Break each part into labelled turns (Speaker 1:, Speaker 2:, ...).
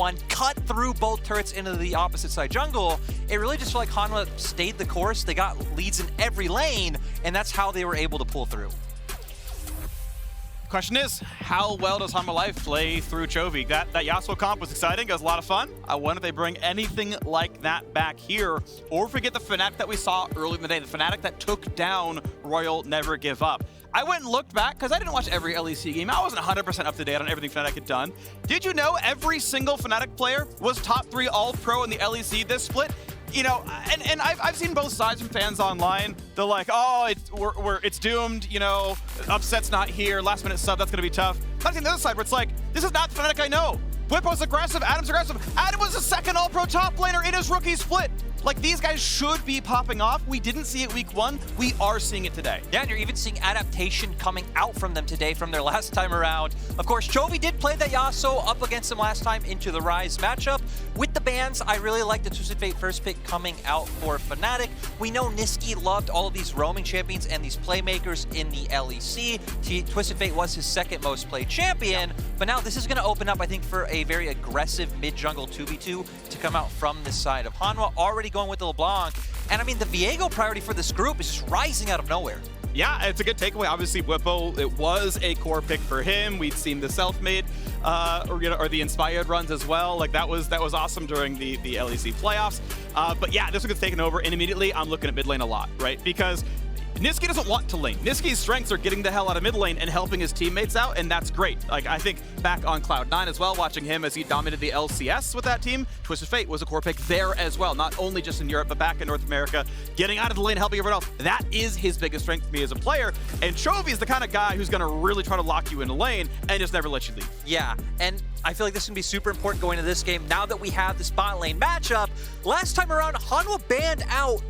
Speaker 1: 1, cut through both turrets into the opposite side jungle. It really just felt like Hanwha stayed the course. They got leads in every lane, and that's how they were able to pull through.
Speaker 2: Question is, how well does Hanwha Life play through Chovy? That Yasuo comp was exciting, it was a lot of fun. I wonder if they bring anything like that back here, or if we get the Fnatic that we saw early in the day, the Fnatic that took down Royal Never Give Up. I went and looked back, because I didn't watch every LEC game. I wasn't 100% up to date on everything Fnatic had done. Did you know every single Fnatic player was top 3 All-Pro in the LEC this split? You know, and I've seen both sides from fans online. They're like, oh, it's doomed, you know, upset's not here, last minute sub, that's gonna be tough. I've seen the other side where it's like, this is not the Fnatic I know. Bwipo's aggressive, Adam's aggressive. Adam was the second All-Pro top laner in his rookie split. Like, these guys should be popping off. We didn't see it week 1. We are seeing it today.
Speaker 1: Yeah, and you're even seeing adaptation coming out from them today from their last time around. Of course, Chovy did play that Yasuo up against them last time into the Rise matchup. With the bans, I really like the Twisted Fate first pick coming out for Fnatic. We know Niski loved all of these roaming champions and these playmakers in the LEC. Twisted Fate was his second most played champion, but now this is going to open up, I think, for a very aggressive mid-jungle 2v2 to come out from this side of Hanwha. Already going with the LeBlanc, and I mean, the Viego priority for this group is just rising out of nowhere.
Speaker 2: Yeah, it's a good takeaway. Obviously, Bwipo, it was a core pick for him. We'd seen the self-made or the inspired runs as well. Like that was awesome during the LEC playoffs. But yeah, this one gets taken over, and immediately I'm looking at mid lane a lot, right? Because Niski doesn't want to lane. Niski's strengths are getting the hell out of mid lane and helping his teammates out, and that's great. Like, I think back on Cloud9 as well, watching him as he dominated the LCS with that team, Twisted Fate was a core pick there as well, not only just in Europe, but back in North America, getting out of the lane, helping everyone else. That is his biggest strength for me as a player, and Chovy is the kind of guy who's going to really try to lock you in the lane and just never let you leave.
Speaker 1: Yeah, and I feel like this is going to be super important going into this game now that we have the spot lane matchup. Last time around, Hanwha banned out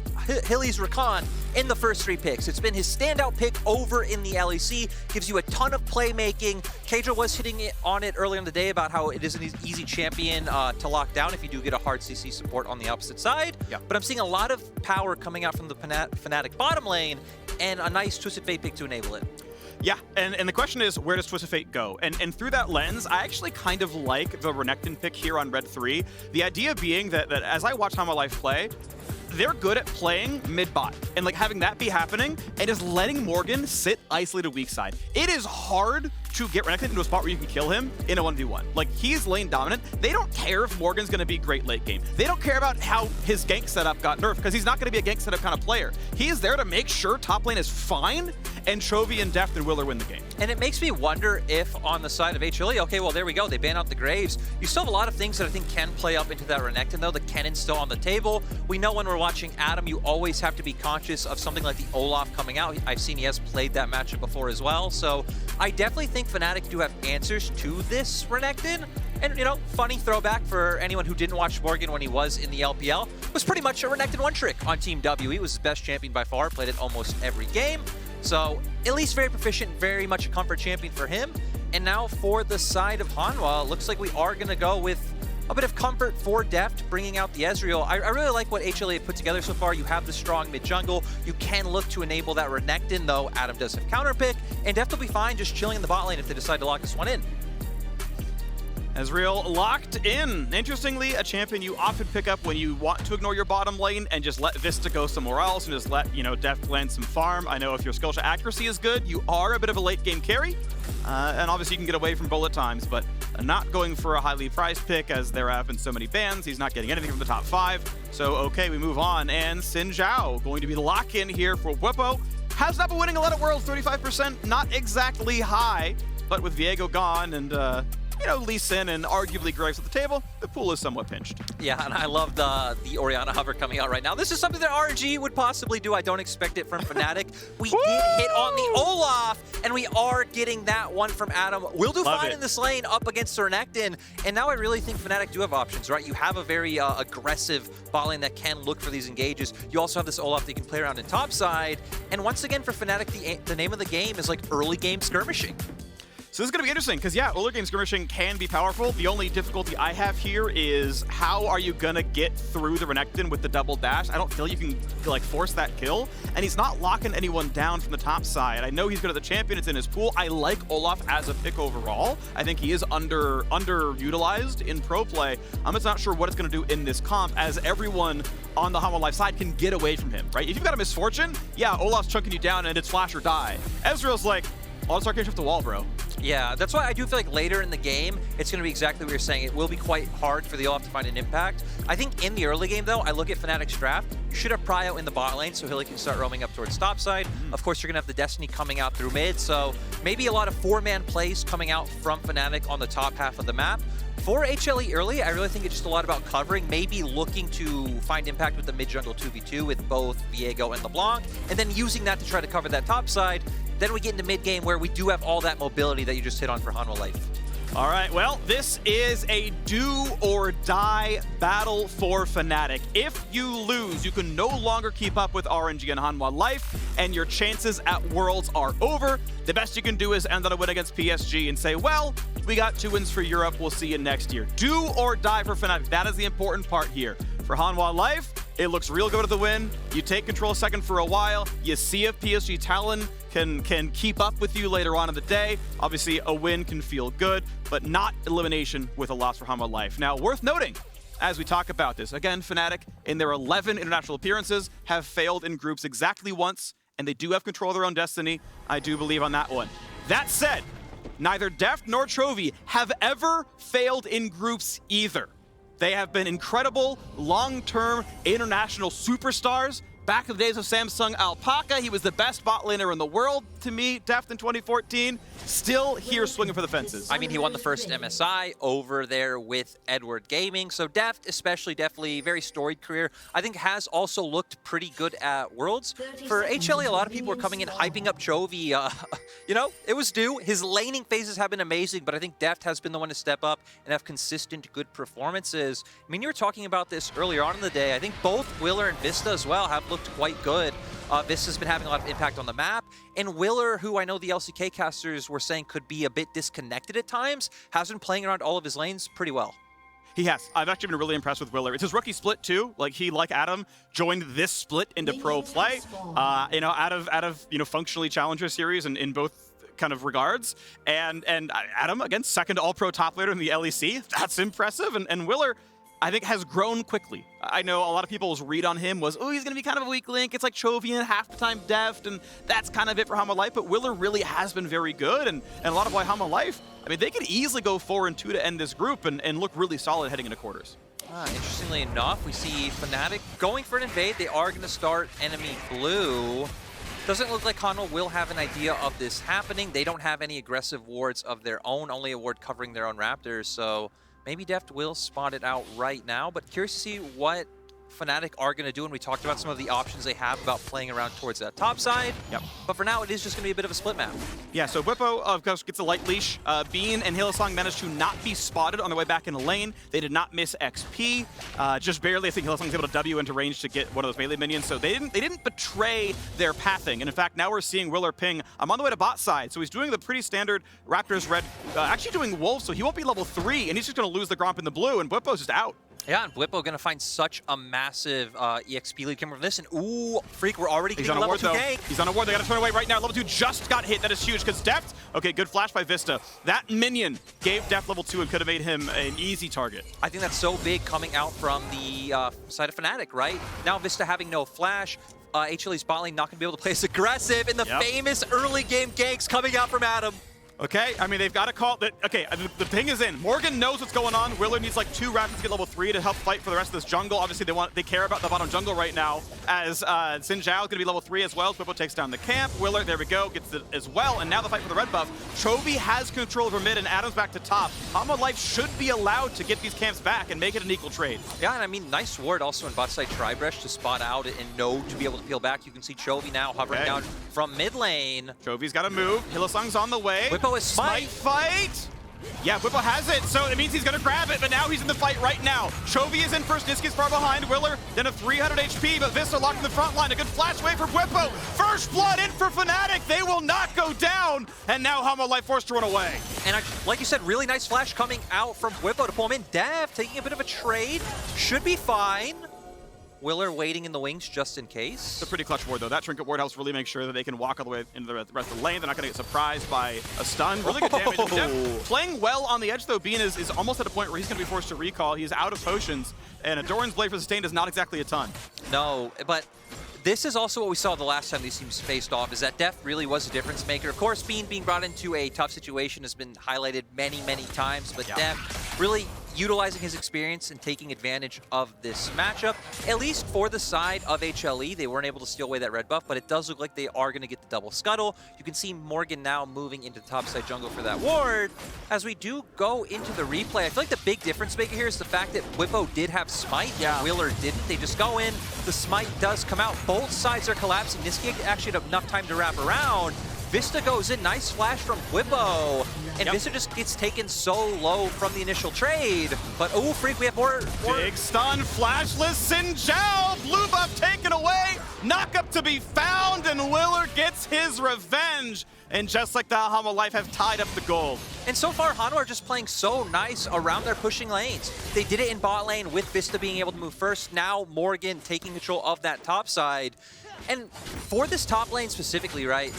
Speaker 1: Hilly's Rakan in the first 3 picks. It's been his standout pick over in the LEC, gives you a ton of playmaking. Kadra was hitting it on it earlier in the day about how it is an easy champion to lock down if you do get a hard CC support on the opposite side.
Speaker 2: Yeah.
Speaker 1: But I'm seeing a lot of power coming out from the Fnatic bottom lane and a nice Twisted Fate pick to enable it.
Speaker 2: Yeah, and the question is, where does Twisted Fate go? And through that lens, I actually kind of like the Renekton pick here on Red 3. The idea being that as I watch Hanwha Life play, they're good at playing mid-bot and like having that be happening and just letting Morgan sit isolated weak side. It is hard to get Renekton into a spot where you can kill him in a 1v1. Like, he's lane dominant. They don't care if Morgan's going to be great late game. They don't care about how his gank setup got nerfed, because he's not going to be a gank setup kind of player. He is there to make sure top lane is fine, and Chovy and Deft and Willer win the game.
Speaker 1: And it makes me wonder if on the side of HLE, okay, well, there we go. They ban out the Graves. You still have a lot of things that I think can play up into that Renekton, though. The Cannon's still on the table. We know when we're watching Adam, you always have to be conscious of something like the Olaf coming out. I've seen he has played that matchup before as well. So I definitely think Fnatic do have answers to this Renekton. And, you know, funny throwback for anyone who didn't watch Morgan when he was in the LPL, was pretty much a Renekton one-trick on Team W. He was his best champion by far, played it almost every game. So at least very proficient, very much a comfort champion for him. And now for the side of Hanwha, looks like we are going to go with a bit of comfort for Deft, bringing out the Ezreal. I really like what HLE put together so far. You have the strong mid-jungle. You can look to enable that Renekton, though Adam does have counter pick. And Deft will be fine just chilling in the bot lane if they decide to lock this one in.
Speaker 2: Ezreal locked in. Interestingly, a champion you often pick up when you want to ignore your bottom lane and just let Vista go somewhere else and just let, you know, Deft land some farm. I know if your skill shot accuracy is good, you are a bit of a late game carry. And obviously you can get away from bullet times, but not going for a highly priced pick as there have been so many bans. He's not getting anything from the top 5. So, okay, we move on. And Xin Zhao going to be the lock-in here for Bwipo. Has not been winning a lot of Worlds, 35%, not exactly high, but with Viego gone and you know, Lee Sin and arguably Graves at the table, the pool is somewhat pinched.
Speaker 1: Yeah, and I love the Orianna hover coming out right now. This is something that RNG would possibly do. I don't expect it from Fnatic. We did hit on the Olaf, and we are getting that one from Adam. We'll do fine in this lane up against Renekton, and now I really think Fnatic do have options, right? You have a very aggressive bot lane that can look for these engages. You also have this Olaf that you can play around in top side, and once again for Fnatic, the name of the game is like early game skirmishing.
Speaker 2: So this is going to be interesting because, yeah, early game skirmishing can be powerful. The only difficulty I have here is how are you going to get through the Renekton with the double dash? I don't feel you can like force that kill. And he's not locking anyone down from the top side. I know he's good at the champion. It's in his pool. I like Olaf as a pick overall. I think he is underutilized in pro play. I'm just not sure what it's going to do in this comp as everyone on the Hanwha Life side can get away from him, right? If you've got a misfortune, yeah, Olaf's chunking you down and it's flash or die. Ezreal's like, I'll just start getting off the wall, bro.
Speaker 1: Yeah, that's why I do feel like later in the game, it's going to be exactly what you're saying. It will be quite hard for the Olaf to find an impact. I think in the early game, though, I look at Fnatic's draft. You should have Prio in the bot lane so Hilly can start roaming up towards top side. Of course, you're going to have the Destiny coming out through mid, so maybe a lot of four-man plays coming out from Fnatic on the top half of the map. For HLE early, I really think it's just a lot about covering, maybe looking to find impact with the mid-jungle 2v2 with both Viego and LeBlanc, and then using that to try to cover that top side. Then we get into mid-game where we do have all that mobility that you just hit on for Hanwha Life.
Speaker 2: All right, well, this is a do-or-die battle for Fnatic. If you lose, you can no longer keep up with RNG and Hanwha Life, and your chances at Worlds are over. The best you can do is end on a win against PSG and say, well, we got 2 wins for Europe. We'll see you next year. Do or die for Fnatic. That is the important part here. For Hanwha Life, it looks real good at the win. You take control second for a while. You see if PSG Talon can keep up with you later on in the day. Obviously, a win can feel good, but not elimination with a loss for Hanwha Life. Now, worth noting, as we talk about this, again, Fnatic, in their 11 international appearances, have failed in groups exactly once, and they do have control of their own destiny. I do believe on that one. That said, neither Deft nor Chovy have ever failed in groups either. They have been incredible, long-term international superstars. Back in the days of Samsung Alpaca, he was the best bot laner in the world to me, Deft in 2014. Still here swinging for the fences.
Speaker 1: I mean, he won the first MSI over there with Edward Gaming. So Deft, especially, definitely very storied career. I think has also looked pretty good at Worlds. For HLE, a lot of people were coming in hyping up Chovy. You know, it was due. His laning phases have been amazing, but I think Deft has been the one to step up and have consistent good performances. I mean, you were talking about this earlier on in the day. I think both Willer and Vista as well have looked quite good. Vista's been having a lot of impact on the map, and Willer, who I know the LCK casters were saying could be a bit disconnected at times, has been playing around all of his lanes pretty well.
Speaker 2: He has. I've actually been really impressed with Willer. It's his rookie split too. Like he, like Adam, joined this split into pro play. You know, out of functionally Challenger series and in both kind of regards. And Adam, again, second all-pro top laner in the LEC. That's impressive. And Willer, I think, has grown quickly. I know a lot of people's read on him was, oh, he's going to be kind of a weak link. It's like Chovy and half the time Deft, and that's kind of it for Hanwha Life. But Willer really has been very good, and a lot of why Hanwha Life, I mean, they could easily go 4-2 to end this group and look really solid heading into quarters.
Speaker 1: Interestingly enough, we see Fnatic going for an invade. They are going to start enemy blue. Doesn't look like Hanwha will have an idea of this happening. They don't have any aggressive wards of their own, only a ward covering their own Raptors, so maybe Deft will spot it out right now, but curious to see what Fnatic are going to do, and we talked about some of the options they have about playing around towards that top side.
Speaker 2: Yep.
Speaker 1: But for now, it is just going to be a bit of a split map.
Speaker 2: Yeah, so Bwipo, of course, gets a light leash. Bean and Hillsong managed to not be spotted on their way back in the lane. They did not miss XP. Just barely, I think Hillsong's able to W into range to get one of those melee minions, so they didn't betray their pathing. And in fact, now we're seeing Willer ping, I'm on the way to bot side, so he's doing the pretty standard Raptors red, actually doing Wolf, so he won't be level 3, and he's just going to lose the Gromp in the blue, and Bwipo's just out.
Speaker 1: Yeah, and Bwipo going to find such a massive EXP lead coming from this. And ooh, Freak, we're already getting level 2 gank.
Speaker 2: He's on a ward. They got to turn away right now. Level 2 just got hit. That is huge because Deft, okay, good flash by Vista. That minion gave Deft level 2 and could have made him an easy target.
Speaker 1: I think that's so big coming out from the side of Fnatic, right? Now Vista having no flash. HLE's bot lane not going to be able to play as aggressive. And the famous early game ganks coming out from Adam.
Speaker 2: Okay, I mean, they've got to call that. Okay, the thing is in. Morgan knows what's going on. Willer needs like 2 Raptors to get level 3 to help fight for the rest of this jungle. Obviously, they care about the bottom jungle right now, as Xin Zhao is going to be level 3 as well. Bwipo takes down the camp. Willer, there we go, gets it as well. And now the fight for the red buff. Chovy has control over mid, and Adam's back to top. Hanwha Life should be allowed to get these camps back and make it an equal trade.
Speaker 1: Yeah, and I mean, nice ward also in bot side Tribresh to spot out and know to be able to peel back. You can see Chovy now hovering down from mid lane.
Speaker 2: Chovy's got to move. Hillsong's on the way.
Speaker 1: Bwipo is smite.
Speaker 2: Fight! Yeah, Whippo has it, so it means he's gonna grab it, but now he's in the fight right now. Chovy is in first, Niski is far behind, Willer then a 300 HP, but Vista locked in the front line. A good flash wave for Whippo. First blood in for Fnatic, they will not go down, and now HLE forced to run away.
Speaker 1: And like you said, really nice flash coming out from Whippo to pull him in. Dev taking a bit of a trade, should be fine. Willer waiting in the wings just in case.
Speaker 2: It's a pretty clutch ward, though. That Trinket ward helps really make sure that they can walk all the way into the rest of the lane. They're not going to get surprised by a stun. Really good damage. Dev playing well on the edge, though. Bean is almost at a point where he's going to be forced to recall. He's out of potions, and a Doran's Blade for Sustained is not exactly a ton.
Speaker 1: No, but this is also what we saw the last time these teams faced off, is that Def really was a difference maker. Of course, Bean being brought into a tough situation has been highlighted many, many times, but Def really utilizing his experience and taking advantage of this matchup. At least for the side of HLE, they weren't able to steal away that red buff, but it does look like they are going to get the double scuttle. You can see Morgan now moving into the top side jungle for that ward. As we do go into the replay, I feel like the big difference maker here is the fact that Whippo did have smite, Willer didn't. They just go in, the smite does come out, both sides are collapsing. Niski actually had enough time to wrap around. Vista goes in, nice flash from Whippo, and Vista just gets taken so low from the initial trade. But oh, Freak, we have more.
Speaker 2: Big stun, flashless Sinjao, blue buff taken away, knock up to be found, and Willer gets his revenge. And just like that, HLE have tied up the gold.
Speaker 1: And so far, Hanwha are just playing so nice around their pushing lanes. They did it in bot lane with Vista being able to move first. Now Morgan taking control of that top side. And for this top lane specifically, right,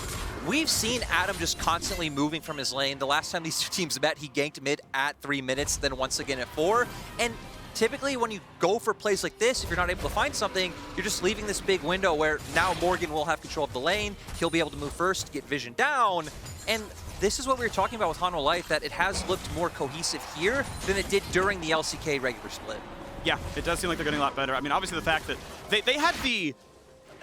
Speaker 1: we've seen Adam just constantly moving from his lane. The last time these two teams met, he ganked mid at 3 minutes, then once again at 4. And typically when you go for plays like this, if you're not able to find something, you're just leaving this big window where now Morgan will have control of the lane. He'll be able to move first, get vision down. And this is what we were talking about with HLE, that it has looked more cohesive here than it did during the LCK regular split.
Speaker 2: Yeah, it does seem like they're getting a lot better. I mean, obviously the fact that they had the...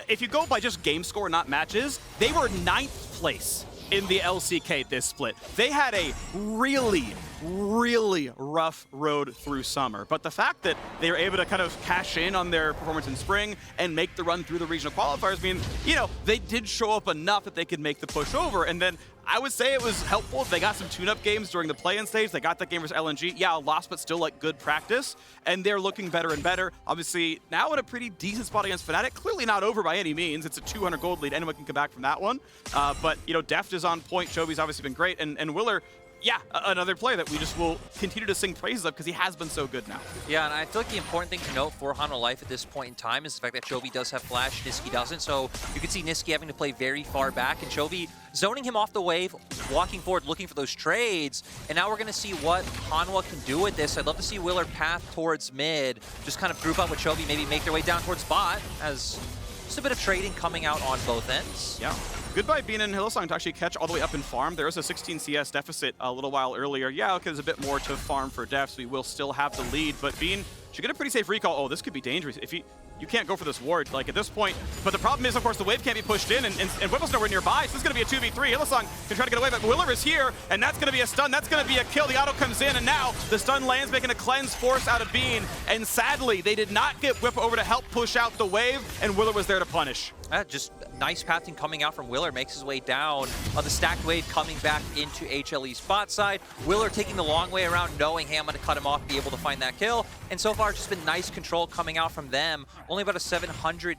Speaker 2: If you go by just game score, not matches, they were 9th place in the LCK this split. They had a really, really rough road through summer. But the fact that they were able to kind of cash in on their performance in spring and make the run through the regional qualifiers mean, you know, they did show up enough that they could make the push over. And then I would say it was helpful. They got some tune-up games during the play-in stage. They got that game versus LNG. Yeah, a loss, but still like good practice. And they're looking better and better. Obviously, now in a pretty decent spot against Fnatic. Clearly not over by any means. It's a 200 gold lead. Anyone can come back from that one. But, you know, Deft is on point. Chovy's obviously been great. And Willer, yeah, another player that we just will continue to sing praises of because he has been so good now.
Speaker 1: Yeah, and I feel like the important thing to note for HLE at this point in time is the fact that Chovy does have flash, Niski doesn't. So you can see Niski having to play very far back, and Chovy zoning him off the wave, walking forward, looking for those trades. And now we're going to see what HLE can do with this. I'd love to see Willer path towards mid, just kind of group up with Chovy, maybe make their way down towards bot, as just a bit of trading coming out on both ends.
Speaker 2: Yeah. Goodbye, Bean and Hillsong to actually catch all the way up in farm. There was a 16 CS deficit a little while earlier. Yeah, okay, there's a bit more to farm for Def, so we will still have the lead. But Bean should get a pretty safe recall. Oh, this could be dangerous. If you can't go for this ward, like, at this point. But the problem is, of course, the wave can't be pushed in, and Whipple's nowhere nearby, so this is going to be a 2v3. Hillsong can try to get away, but Willer is here, and that's going to be a stun. That's going to be a kill. The auto comes in, and now the stun lands, making a cleanse force out of Bean. And sadly, they did not get Whipple over to help push out the wave, and Willer was there to punish.
Speaker 1: Just nice pathing coming out from Willer, makes his way down. The stacked wave coming back into HLE's bot side. Willer taking the long way around, knowing, hey, I'm going to cut him off, be able to find that kill. And so far, it's just been nice control coming out from them. Only about a 700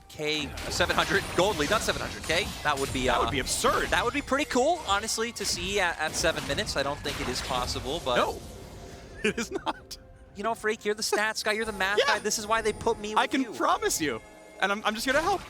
Speaker 1: gold lead, not 700K. That would be
Speaker 2: absurd.
Speaker 1: That would be pretty cool, honestly, to see at 7 minutes. I don't think it is possible, but...
Speaker 2: No, it is not.
Speaker 1: You know, Freak, you're the stats guy, you're the math guy. This is why they put me with you.
Speaker 2: I can promise you, and I'm just here to help.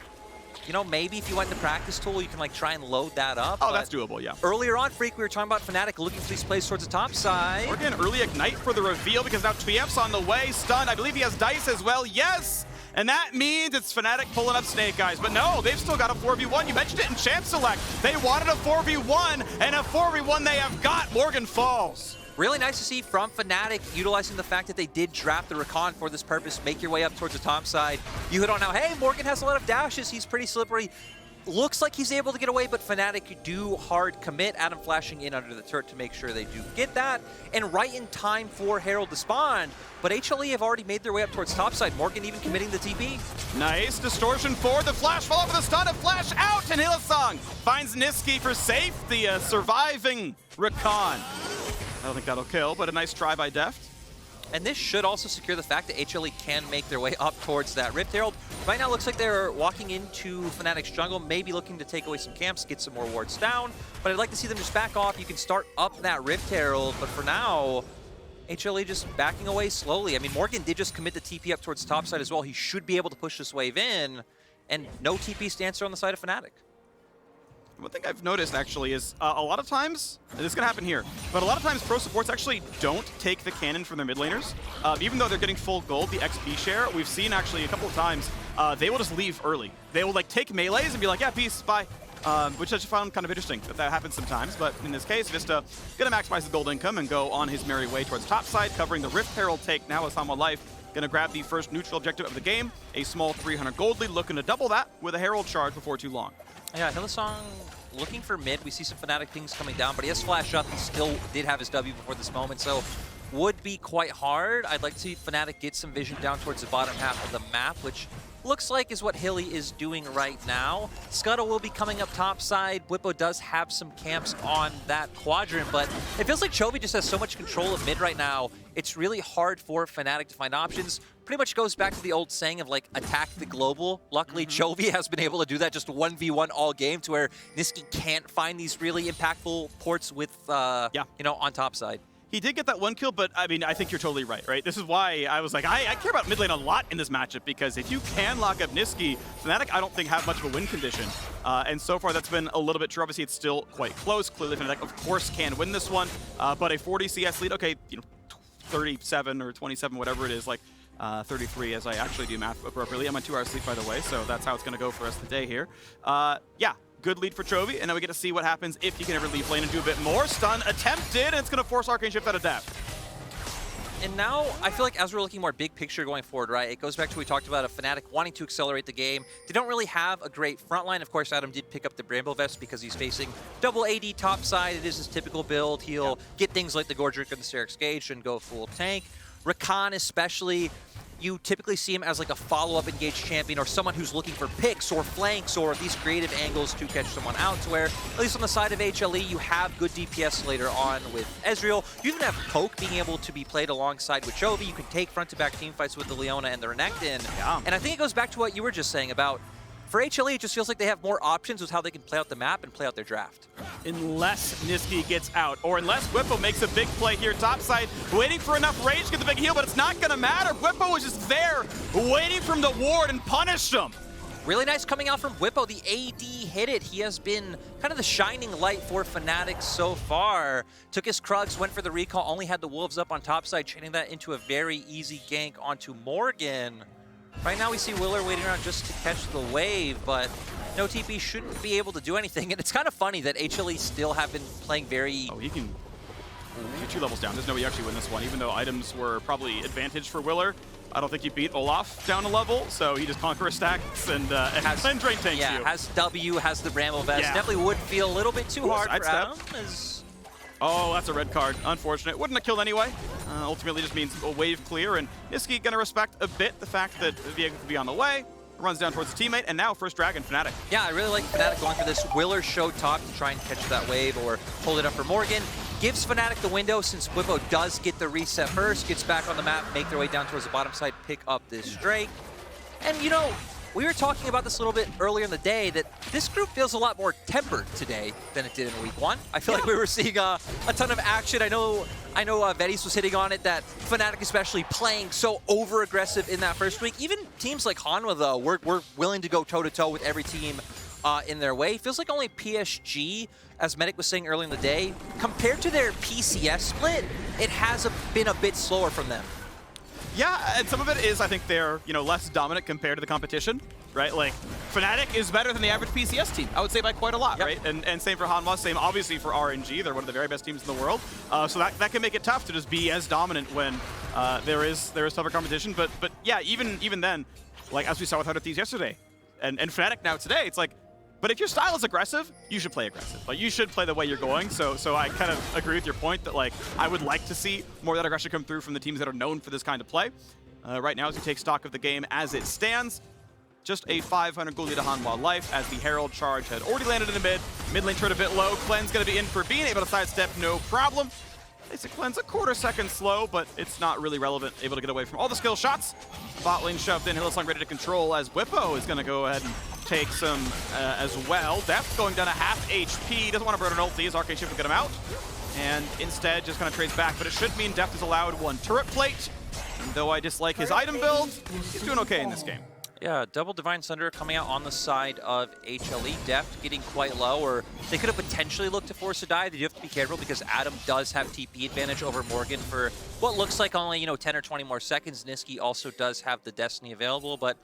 Speaker 1: You know, maybe if you went in the practice tool, you can like try and load that up.
Speaker 2: Oh, that's doable, yeah.
Speaker 1: Earlier on, Freak, we were talking about Fnatic looking for these plays towards the top side.
Speaker 2: We're getting early ignite for the reveal because now Twief's on the way, stunned. I believe he has dice as well, yes! And that means it's Fnatic pulling up Snake Eyes. But no, they've still got a 4v1. You mentioned it in Champ Select. They wanted a 4v1, and a 4v1 they have got. Morgan falls.
Speaker 1: Really nice to see from Fnatic utilizing the fact that they did draft the Rakan for this purpose, make your way up towards the top side. You hit on now, hey, Morgan has a lot of dashes, he's pretty slippery. Looks like he's able to get away, but Fnatic do hard commit. Adam flashing in under the turret to make sure they do get that. And right in time for Herald to spawn. But HLE have already made their way up towards topside. Morgan even committing the TP.
Speaker 2: Nice distortion forward. The flash fall over the stun. A flash out. And Hillsong finds Niski for safe. The surviving Rakan. I don't think that'll kill, but a nice try by Deft.
Speaker 1: And this should also secure the fact that HLE can make their way up towards that Rift Herald. Right now, it looks like they're walking into Fnatic's jungle, maybe looking to take away some camps, get some more wards down. But I'd like to see them just back off. You can start up that Rift Herald, but for now, HLE just backing away slowly. I mean, Morgan did just commit the TP up towards top side as well. He should be able to push this wave in, and no TP stancer on the side of Fnatic.
Speaker 2: One thing I've noticed actually is a lot of times, and this is going to happen here, but a lot of times pro supports actually don't take the cannon from their mid laners. Even though they're getting full gold, the XP share, we've seen actually a couple of times, they will just leave early. They will like take melees and be like, yeah, peace, bye. Which I just found kind of interesting that happens sometimes, but in this case, Vista gonna maximize the gold income and go on his merry way towards top side, covering the Rift Herald take now as Hanwha Life. Gonna grab the first neutral objective of the game, a small 300 gold lead, looking to double that with a Herald charge before too long.
Speaker 1: Yeah, Hillsong looking for mid. We see some Fnatic pings coming down, but he has flash up. He still did have his W before this moment, so would be quite hard. I'd like to see Fnatic get some vision down towards the bottom half of the map, which looks like is what Hilly is doing right now. Scuttle will be coming up top side. Whippo does have some camps on that quadrant, but it feels like Chovy just has so much control of mid right now. It's really hard for Fnatic to find options. Pretty much goes back to the old saying of like attack the global. Luckily, Chovy has been able to do that just 1v1 all game to where Nisqy can't find these really impactful ports with, you know, on top side.
Speaker 2: He did get that one kill, but I mean, I think you're totally right? This is why I was like, I care about mid lane a lot in this matchup, because if you can lock up Nisqy, Fnatic I don't think have much of a win condition. And so far that's been a little bit true. Obviously it's still quite close. Clearly Fnatic of course can win this one, but a 40 CS lead, okay, you know, 37 or 27, whatever it is, like 33 as I actually do math appropriately. I'm on 2 hours sleep, by the way, so that's how it's gonna go for us today here. Yeah. Good lead for Chovy, and now we get to see what happens if he can ever leave lane and do a bit more. Stun attempted, and it's going to force Arcane Shift out of depth.
Speaker 1: And now, I feel like as we're looking more big picture going forward, right, it goes back to what we talked about, a Fnatic wanting to accelerate the game. They don't really have a great front line. Of course, Adam did pick up the Bramble Vest because he's facing double AD top side. It is his typical build. He'll get things like the Gordrick and the Syrinx Gage and go full tank. Rakan especially, you typically see him as like a follow-up engaged champion or someone who's looking for picks or flanks or these creative angles to catch someone out, to where, at least on the side of HLE, you have good DPS later on with Ezreal. You even have Poke being able to be played alongside with Chovy. You can take front-to-back team fights with the Leona and the Renekton.
Speaker 2: Yeah.
Speaker 1: And I think it goes back to what you were just saying about, for HLE, it just feels like they have more options with how they can play out the map and play out their draft.
Speaker 2: Unless Nisqy gets out, or unless Whippo makes a big play here topside, waiting for enough rage to get the big heal, but it's not going to matter. Whippo was just there, waiting for him to ward and punish him.
Speaker 1: Really nice coming out from Whippo. The AD hit it. He has been kind of the shining light for Fnatic so far. Took his Krugs, went for the recall, only had the Wolves up on topside, chaining that into a very easy gank onto Morgan. Right now we see Willer waiting around just to catch the wave, but no TP shouldn't be able to do anything. And it's kind of funny that HLE still have been playing very...
Speaker 2: Oh, he can get 2 levels down. There's no way you actually win this one, even though items were probably advantage for Willer. I don't think he beat Olaf down a level, so he just Conqueror stacks and drain tanks you.
Speaker 1: Yeah, has W, has the Bramble Vest.
Speaker 2: Yeah.
Speaker 1: Definitely would feel a little bit too hard for Adam.
Speaker 2: Oh, that's a red card. Unfortunate. Wouldn't have killed anyway. Ultimately just means a wave clear, and Nisqy gonna respect a bit the fact that Viego could be on the way. Runs down towards the teammate, and now first Dragon, Fnatic.
Speaker 1: Yeah, I really like Fnatic going for this Willer show talk to try and catch that wave or hold it up for Morgan. Gives Fnatic the window since Whippo does get the reset first, gets back on the map, make their way down towards the bottom side, pick up this Drake. And you know, we were talking about this a little bit earlier in the day that this group feels a lot more tempered today than it did in week 1. I feel like we were seeing a ton of action. I know Vedis was hitting on it, that Fnatic especially playing so over-aggressive in that first week. Even teams like Hanwha, though, were willing to go toe-to-toe with every team in their way. Feels like only PSG, as Medic was saying earlier in the day, compared to their PCS split, it has been a bit slower from them.
Speaker 2: Yeah, and some of it is, I think they're, you know, less dominant compared to the competition, right? Like, Fnatic is better than the average PCS team, I would say by quite a lot, right? And same for Hanwha, same obviously for RNG. They're one of the very best teams in the world. So that can make it tough to just be as dominant when there is tougher competition. But yeah, even then, like as we saw with 100 Thieves yesterday, and Fnatic now today, it's like, but if your style is aggressive, you should play aggressive. Like, you should play the way you're going. So I kind of agree with your point that, like, I would like to see more of that aggression come through from the teams that are known for this kind of play. Right now, as we take stock of the game as it stands, just a 500 gold lead to Hanwha Life as the Herald charge had already landed in the mid. Mid lane turned a bit low. Clean's going to be in for being able to sidestep, no problem. Basic cleanse a quarter second slow, but it's not really relevant. Able to get away from all the skill shots. Bot lane shoved in, Hillsong ready to control as Whippo is gonna go ahead and take some as well. Deft going down to half HP, doesn't want to burn an ulti, his arcane shift will get him out. And instead just gonna trades back, but it should mean Deft is allowed one turret plate. And though I dislike his item build, he's doing okay in this game.
Speaker 1: Yeah, double Divine Sunder coming out on the side of HLE. Deft getting quite low, or they could have potentially looked to force a dive. You have to be careful because Adam does have TP advantage over Morgan for what looks like only, 10 or 20 more seconds. Niski also does have the Destiny available, but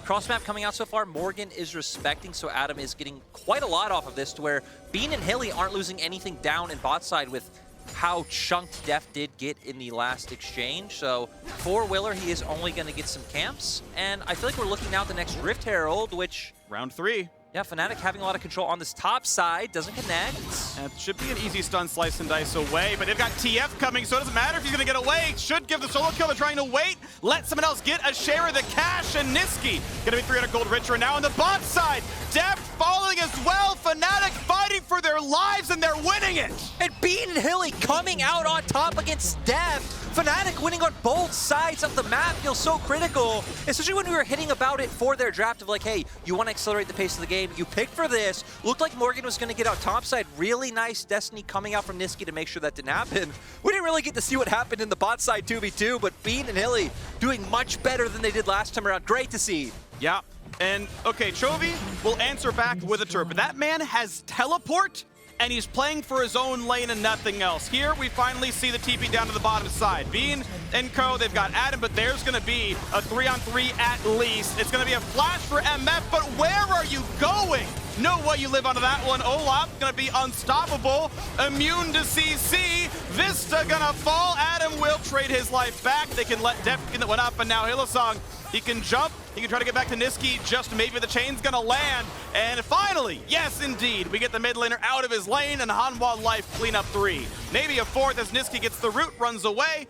Speaker 1: cross map coming out so far, Morgan is respecting, so Adam is getting quite a lot off of this to where Bean and Hilly aren't losing anything down in bot side with how chunked Deft did get in the last exchange. So for Willer, he is only going to get some camps. And I feel like we're looking now at the next Rift Herald, which...
Speaker 2: Round 3.
Speaker 1: Yeah, Fnatic having a lot of control on this top side, doesn't connect.
Speaker 2: That should be an easy stun slice and dice away, but they've got TF coming, so it doesn't matter if he's gonna get away. Should give the solo kill, they're trying to wait, let someone else get a share of the cash, and Niski gonna be 300 gold richer. And now on the bot side, Deft falling as well, Fnatic fighting for their lives, and they're winning it.
Speaker 1: And Bean and Hilly coming out on top against Deft. Fnatic winning on both sides of the map feels so critical, especially when we were hitting about it for their draft of like, hey, you want to accelerate the pace of the game, you picked for this. Looked like Morgan was going to get out topside. Really nice Destiny coming out from Niski to make sure that didn't happen. We didn't really get to see what happened in the bot side 2v2, but Bean and Hilly doing much better than they did last time around. Great to see.
Speaker 2: Yeah, and okay, Chovy will answer back with a turret, but that man has teleport, and he's playing for his own lane and nothing else. Here, we finally see the TP down to the bottom side. Bean and Co, they've got Adam, but there's gonna be a 3-on-3 at least. It's gonna be a flash for MF, but where are you going? No way you live onto that one. Olaf gonna be unstoppable, immune to CC. Vista gonna fall. Adam will trade his life back. They can let Deft get that one up, and now Hillsong, he can jump. He can try to get back to Niski, just maybe the chain's gonna land. And finally, yes indeed, we get the mid laner out of his lane, and Hanwha life clean up 3. Maybe a 4th as Niski gets the root, runs away.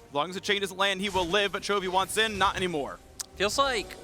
Speaker 2: As long as the chain doesn't land, he will live, but Chovy wants in, not anymore.
Speaker 1: Feels like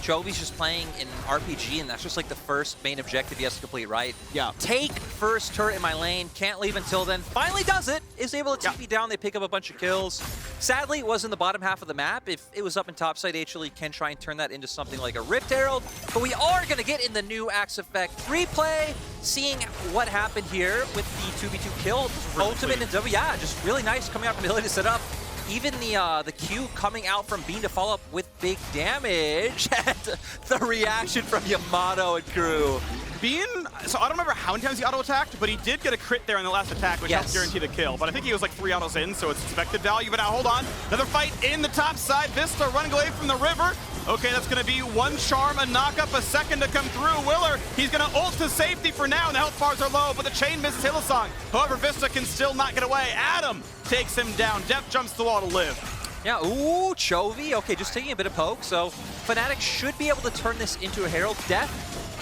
Speaker 1: Chovy's just playing in RPG, and that's just like the first main objective he has to complete, right?
Speaker 2: Yeah.
Speaker 1: Take first turret in my lane, can't leave until then. Finally does it, is able to TP down, they pick up a bunch of kills. Sadly, it was in the bottom half of the map. If it was up in topside, HLE can try and turn that into something like a Rift Herald, but we are gonna get in the new Axe Effect replay, seeing what happened here with the 2v2 kill.
Speaker 2: Really
Speaker 1: Ultimate and W, yeah, just really nice coming out from Hilly to set up. Even the Q coming out from Bean to follow up with big damage. And the reaction from Yamato and crew.
Speaker 2: Bean, so I don't remember how many times he auto-attacked, but he did get a crit there in the last attack, which helped guarantee the kill. But I think he was like 3 autos in, so it's expected value. But now, hold on. Another fight in the top side. Vista running away from the river. Okay, that's going to be one charm, a knock-up, a second to come through. Willer, he's going to ult to safety for now, and the health bars are low, but the chain misses Hillsong. However, Vista can still not get away. Adam takes him down. Deft jumps the wall to live.
Speaker 1: Yeah, ooh, Chovy. Okay, just taking a bit of poke, so Fnatic should be able to turn this into a Herald. Death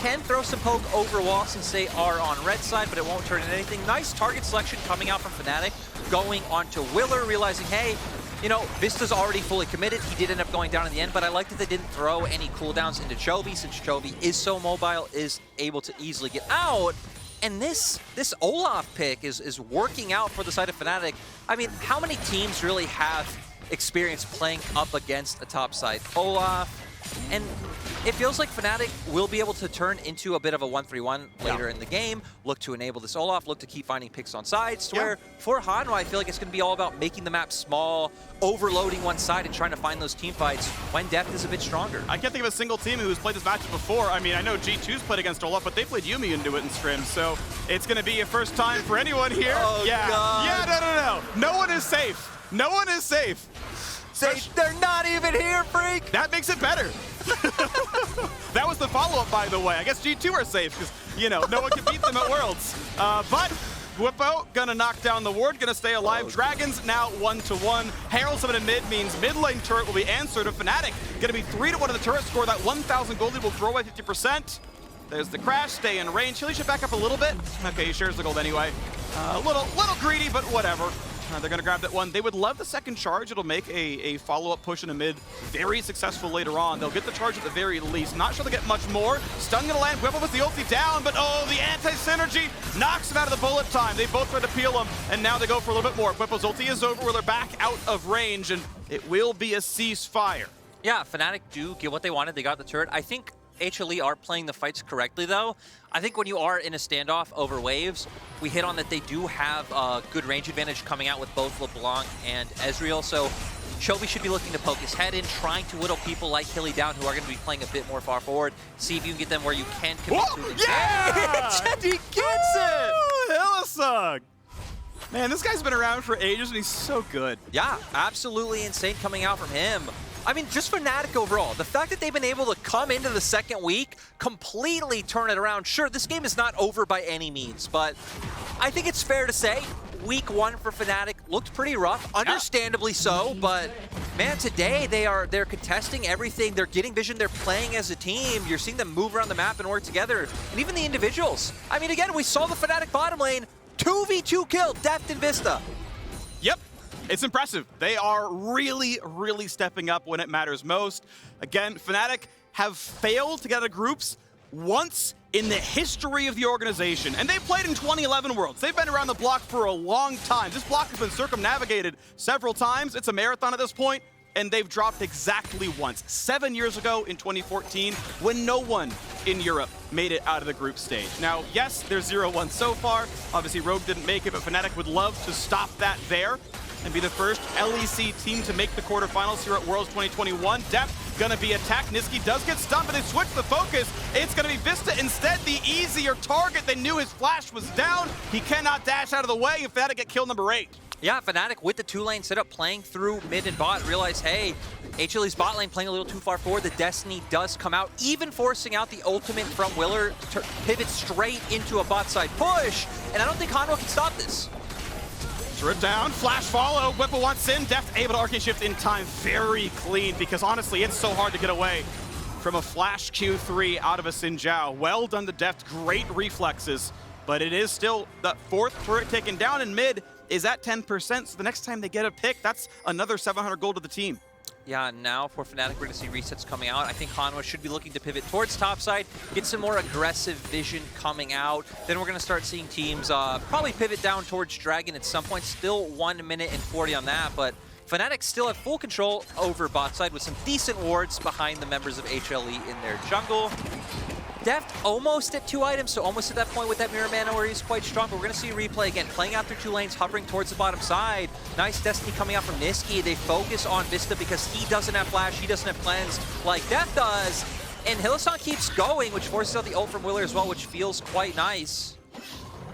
Speaker 1: can throw some poke over wall since they are on red side, but it won't turn into anything. Nice target selection coming out from Fnatic, going on to Willer, realizing, hey, Vista's already fully committed. He did end up going down in the end, but I like that they didn't throw any cooldowns into Chovy, since Chovy is so mobile, is able to easily get out. And this Olaf pick is working out for the side of Fnatic. I mean, how many teams really have experience playing up against a top side Olaf? And it feels like Fnatic will be able to turn into a bit of a 1-3-1 later in the game, look to enable this Olaf, look to keep finding picks on sides, to where for Hanwha, I feel like it's going to be all about making the map small, overloading one side, and trying to find those team fights when Deft is a bit stronger.
Speaker 2: I can't think of a single team who's played this matchup before. I mean, I know G2's played against Olaf, but they played Yuumi into it in scrim, so it's going to be a first time for anyone here.
Speaker 1: Oh, God.
Speaker 2: Yeah, no. No one is safe. No one is safe.
Speaker 1: They're not even here, freak!
Speaker 2: That makes it better. That was the follow-up, by the way. I guess G2 are safe, because, no one can beat them at Worlds. But Whippo gonna knock down the ward, gonna stay alive. Dragons now 1-1. Herald summon in mid means mid lane turret will be answered. Of Fnatic gonna be 3-1 in the turret score. That 1,000 gold lead will grow by 50%. There's the crash, stay in range. Hilly should back up a little bit. Okay, he shares the gold anyway. A little greedy, but whatever. They're going to grab that one. They would love the second charge. It'll make a follow-up push in the mid very successful later on. They'll get the charge at the very least. Not sure they'll get much more. Stun going to land. Whipple with the ulti down, but oh, the anti-synergy knocks him out of the bullet time. They both try to peel him, and now they go for a little bit more. Whipple's ulti is over, where they're back out of range, and it will be a ceasefire.
Speaker 1: Yeah, Fnatic do get what they wanted. They got the turret. I think HLE are playing the fights correctly, though. I think when you are in a standoff over waves, we hit on that they do have a good range advantage coming out with both LeBlanc and Ezreal, so Chovy should be looking to poke his head in, trying to whittle people like Hilly down who are going to be playing a bit more far forward. See if you can get them where you can commit to it.
Speaker 2: Yeah!
Speaker 1: He gets it!
Speaker 2: Hylissang! Man, this guy's been around for ages, and he's so good.
Speaker 1: Yeah, absolutely insane coming out from him. I mean, just Fnatic overall, the fact that they've been able to come into the second week, completely turn it around. Sure, this game is not over by any means, but I think it's fair to say week one for Fnatic looked pretty rough, understandably so, but man, today they're contesting everything. They're getting vision, they're playing as a team. You're seeing them move around the map and work together, and even the individuals. I mean, again, we saw the Fnatic bottom lane, 2v2 kill, Deft and Vista.
Speaker 2: Yep. It's impressive. They are really, really stepping up when it matters most. Again, Fnatic have failed to get out of groups once in the history of the organization. And they played in 2011 Worlds. They've been around the block for a long time. This block has been circumnavigated several times. It's a marathon at this point, and they've dropped exactly once. 7 years ago in 2014, when no one in Europe made it out of the group stage. Now, yes, there's 0-1 so far. Obviously, Rogue didn't make it, but Fnatic would love to stop that there and be the first LEC team to make the quarterfinals here at Worlds 2021. Deft gonna be attacked. Niski does get stunned, but they switch the focus. It's gonna be Vista instead, the easier target. They knew his flash was down. He cannot dash out of the way if Fnatic get kill number 8.
Speaker 1: Yeah, Fnatic with the two-lane setup, playing through mid and bot, realize, hey, HLE's bot lane playing a little too far forward. The Destiny does come out, even forcing out the ultimate from Willer to pivot straight into a bot side push, and I don't think Hanwha can stop this.
Speaker 2: Rip down, flash follow, Whipple wants in, Deft able to arcane shift in time, very clean, because honestly, it's so hard to get away from a flash Q3 out of a Xin Zhao. Well done to Deft, great reflexes, but it is still the fourth turret taken down, in mid is at 10%, so the next time they get a pick, that's another 700 gold to the team.
Speaker 1: Yeah, now for Fnatic, we're going to see resets coming out. I think Hanwha should be looking to pivot towards topside, get some more aggressive vision coming out. Then we're going to start seeing teams probably pivot down towards Dragon at some point. Still 1 minute and 40 on that, but Fnatic still have full control over bot side with some decent wards behind the members of HLE in their jungle. Deft almost at 2 items, so almost at that point with that mirror mana where he's quite strong, but we're going to see a replay again, playing out through 2 lanes, hovering towards the bottom side. Nice Destiny coming out from Niski. They focus on Vista because he doesn't have flash, he doesn't have cleanse like Deft does, and Hylissang keeps going, which forces out the ult from Willer as well, which feels quite nice.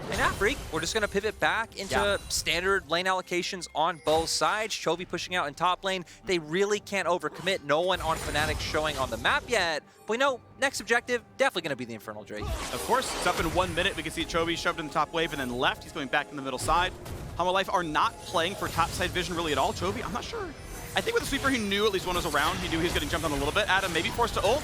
Speaker 1: And now, Freak, we're just going to pivot back into standard lane allocations on both sides. Chovy pushing out in top lane. They really can't overcommit. No one on Fnatic showing on the map yet. But we know next objective, definitely going to be the Infernal Drake.
Speaker 2: Of course, it's up in 1 minute. We can see Chovy shoved in the top wave and then left. He's going back in the middle side. Hanwha Life are not playing for top side vision really at all. Chovy, I'm not sure. I think with the sweeper, he knew at least one was around. He knew he was getting jumped on a little bit. Adam maybe forced to ult.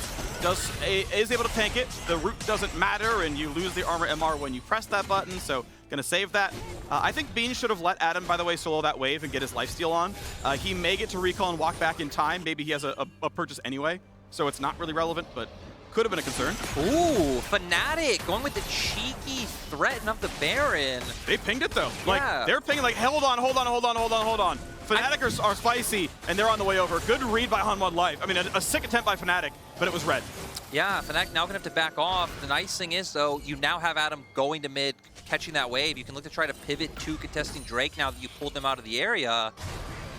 Speaker 2: Is able to tank it. The root doesn't matter, and you lose the armor MR when you press that button, so gonna save that. I think Bean should have let Adam, by the way, solo that wave and get his lifesteal on. He may get to recall and walk back in time. Maybe he has a purchase anyway, so it's not really relevant, but could have been a concern.
Speaker 1: Ooh, Fnatic going with the cheeky threat of the Baron.
Speaker 2: They pinged it though. Like, they're pinging like, hold on. Fnatic are spicy, and they're on the way over. Good read by Hanwha Life. I mean, a sick attempt by Fnatic, but it was red.
Speaker 1: Yeah, Fnatic now gonna have to back off. The nice thing is, though, you now have Adam going to mid, catching that wave. You can look to try to pivot to contesting Drake now that you pulled them out of the area.